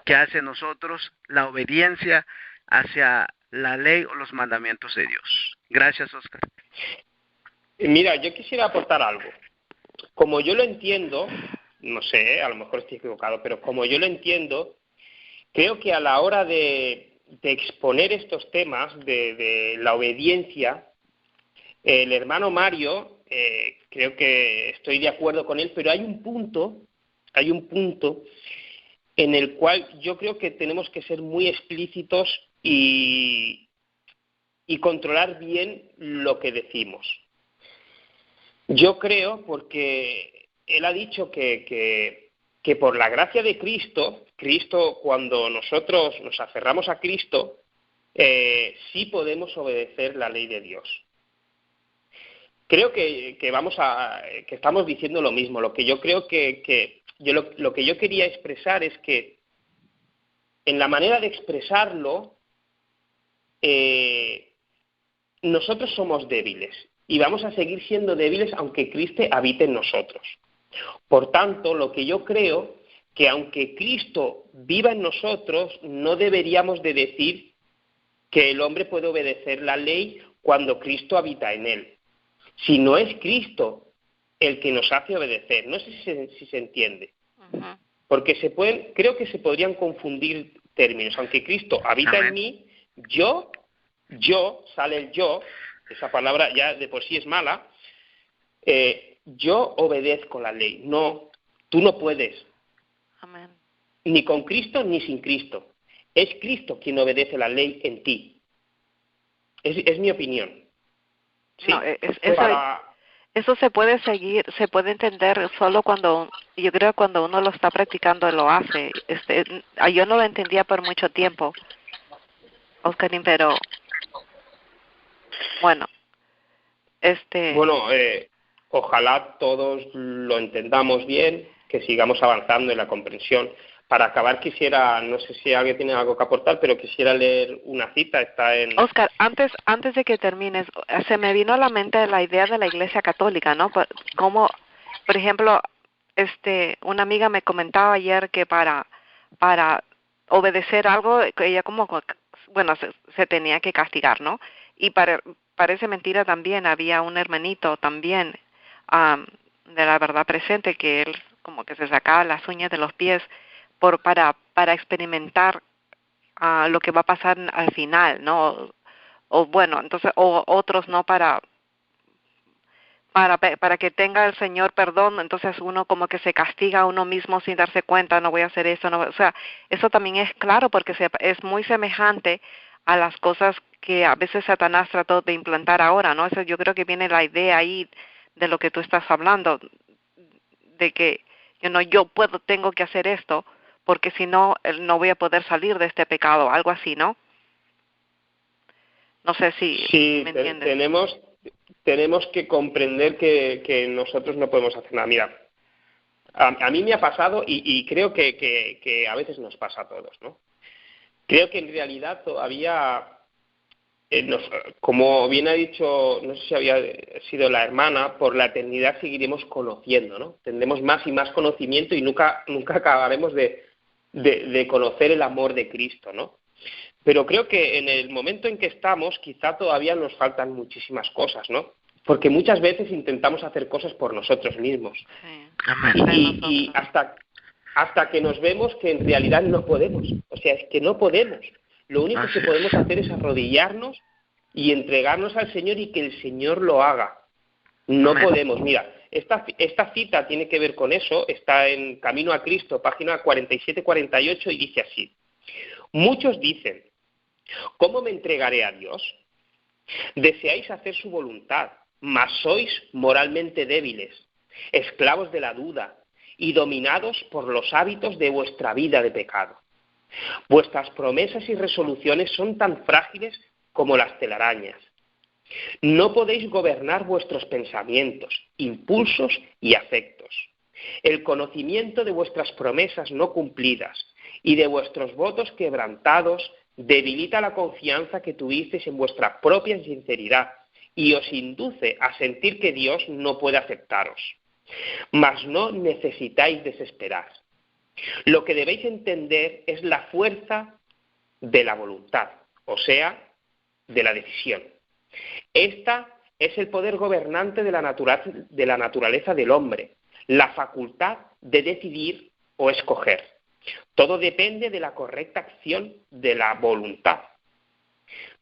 que hace en nosotros la obediencia hacia la ley o los mandamientos de Dios. Gracias, Oscar. Mira, yo quisiera aportar algo. Como yo lo entiendo, no sé, a lo mejor estoy equivocado, pero como yo lo entiendo, creo que a la hora de exponer estos temas de la obediencia, el hermano Mario, creo que estoy de acuerdo con él, pero hay un punto en el cual yo creo que tenemos que ser muy explícitos y y controlar bien lo que decimos. Yo creo, porque él ha dicho que por la gracia de Cristo, cuando nosotros nos aferramos a Cristo, sí podemos obedecer la ley de Dios. Creo que estamos diciendo lo mismo. Lo que yo creo lo que yo quería expresar es que en la manera de expresarlo, nosotros somos débiles y vamos a seguir siendo débiles aunque Cristo habite en nosotros. Por tanto, lo que yo creo que aunque Cristo viva en nosotros, no deberíamos de decir que el hombre puede obedecer la ley cuando Cristo habita en él. Si no es Cristo el que nos hace obedecer, no sé si se entiende. Ujú. Porque creo que se podrían confundir términos. Aunque Cristo habita en mí, yo, sale el yo, esa palabra ya de por sí es mala, yo obedezco la ley. No, tú no puedes. Amén. Ni con Cristo ni sin Cristo. Es Cristo quien obedece la ley en ti. Es mi opinión. Sí, No, eso se puede se puede entender solo cuando, yo creo cuando uno lo está practicando lo hace. Yo no lo entendía por mucho tiempo, Oscarín, pero bueno, Bueno, ojalá todos lo entendamos bien, que sigamos avanzando en la comprensión. Para acabar quisiera, no sé si alguien tiene algo que aportar, pero quisiera leer una cita, está en... Oscar, antes de que termines, se me vino a la mente la idea de la Iglesia Católica, ¿no? Como, por ejemplo, una amiga me comentaba ayer que para obedecer algo, que ella bueno, se tenía que castigar, ¿no? Y parece mentira también, había un hermanito también de la verdad presente que él como que se sacaba las uñas de los pies para experimentar lo que va a pasar al final, ¿no? O bueno, entonces, o otros no para que tenga el Señor perdón, entonces uno como que se castiga a uno mismo sin darse cuenta, no voy a hacer eso, no, o sea, eso también es claro porque es muy semejante a las cosas que a veces Satanás trató de implantar ahora, ¿no? Eso yo creo que viene la idea ahí de lo que tú estás hablando, de que tengo que hacer esto, porque si no, no voy a poder salir de este pecado, algo así, ¿no? No sé si me entiendes. Tenemos que comprender que nosotros no podemos hacer nada. Mira, a mí me ha pasado y creo que a veces nos pasa a todos, ¿no? Creo que en realidad todavía, como bien ha dicho, no sé si había sido la hermana, por la eternidad seguiremos conociendo, ¿no? Tendremos más y más conocimiento y nunca acabaremos de conocer el amor de Cristo, ¿no? Pero creo que en el momento en que estamos, quizá todavía nos faltan muchísimas cosas, ¿no? Porque muchas veces intentamos hacer cosas por nosotros mismos. Sí. Y hasta que nos vemos que en realidad no podemos. O sea, es que no podemos. Lo único que podemos hacer es arrodillarnos y entregarnos al Señor y que el Señor lo haga. No podemos. Mira, esta cita tiene que ver con eso. Está en Camino a Cristo, página 47-48, y dice así. Muchos dicen, ¿cómo me entregaré a Dios? Deseáis hacer su voluntad, mas sois moralmente débiles, esclavos de la duda y dominados por los hábitos de vuestra vida de pecado. Vuestras promesas y resoluciones son tan frágiles como las telarañas. No podéis gobernar vuestros pensamientos, impulsos y afectos. El conocimiento de vuestras promesas no cumplidas y de vuestros votos quebrantados debilita la confianza que tuvisteis en vuestra propia sinceridad y os induce a sentir que Dios no puede aceptaros. Mas no necesitáis desesperar. Lo que debéis entender es la fuerza de la voluntad, o sea, de la decisión. Esta es el poder gobernante de la naturaleza del hombre, la facultad de decidir o escoger. Todo depende de la correcta acción de la voluntad.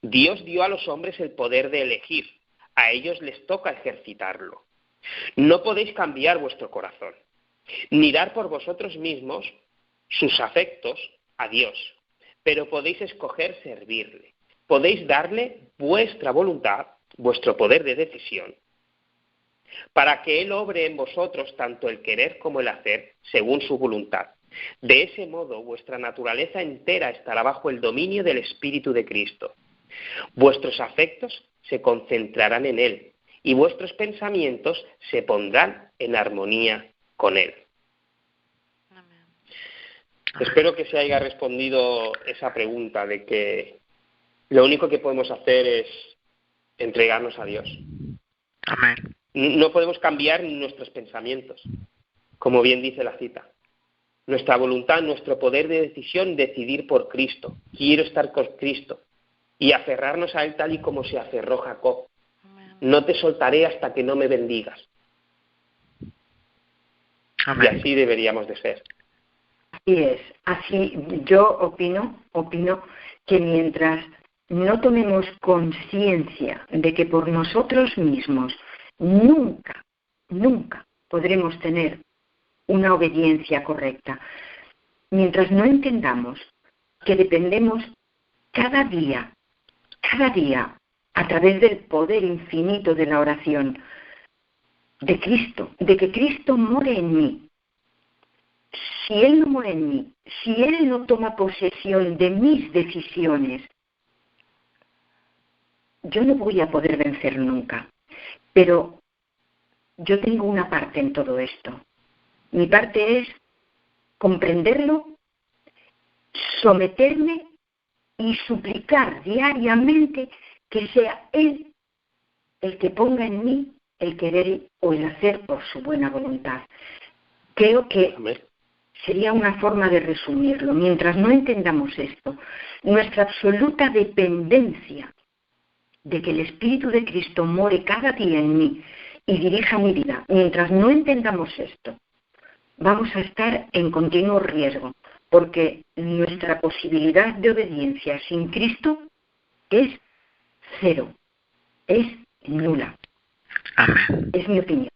Dios dio a los hombres el poder de elegir, a ellos les toca ejercitarlo. No podéis cambiar vuestro corazón, ni dar por vosotros mismos sus afectos a Dios, pero podéis escoger servirle. podéis darle vuestra voluntad, vuestro poder de decisión, para que Él obre en vosotros tanto el querer como el hacer, según su voluntad. De ese modo, vuestra naturaleza entera estará bajo el dominio del Espíritu de Cristo. Vuestros afectos se concentrarán en Él y vuestros pensamientos se pondrán en armonía con Él. Amén. Espero que se haya respondido esa pregunta de que lo único que podemos hacer es entregarnos a Dios. Amén. No podemos cambiar nuestros pensamientos, como bien dice la cita. Nuestra voluntad, nuestro poder de decisión, decidir por Cristo. Quiero estar con Cristo y aferrarnos a Él tal y como se aferró Jacob. Amén. No te soltaré hasta que no me bendigas. Amén. Y así deberíamos de ser. Así es, así yo opino que mientras no tomemos conciencia de que por nosotros mismos nunca podremos tener una obediencia correcta, mientras no entendamos que dependemos cada día, a través del poder infinito de la oración, de Cristo, de que Cristo more en mí. Si Él no mora en mí, si Él no toma posesión de mis decisiones, yo no voy a poder vencer nunca. Pero yo tengo una parte en todo esto. Mi parte es comprenderlo, someterme y suplicar diariamente que sea Él el que ponga en mí el querer o el hacer por su buena voluntad. Creo que Amén. sería una forma de resumirlo. Mientras no entendamos esto, nuestra absoluta dependencia de que el Espíritu de Cristo more cada día en mí y dirija mi vida, mientras no entendamos esto, vamos a estar en continuo riesgo, porque nuestra posibilidad de obediencia sin Cristo es cero, es nula. Amén. Es mi opinión.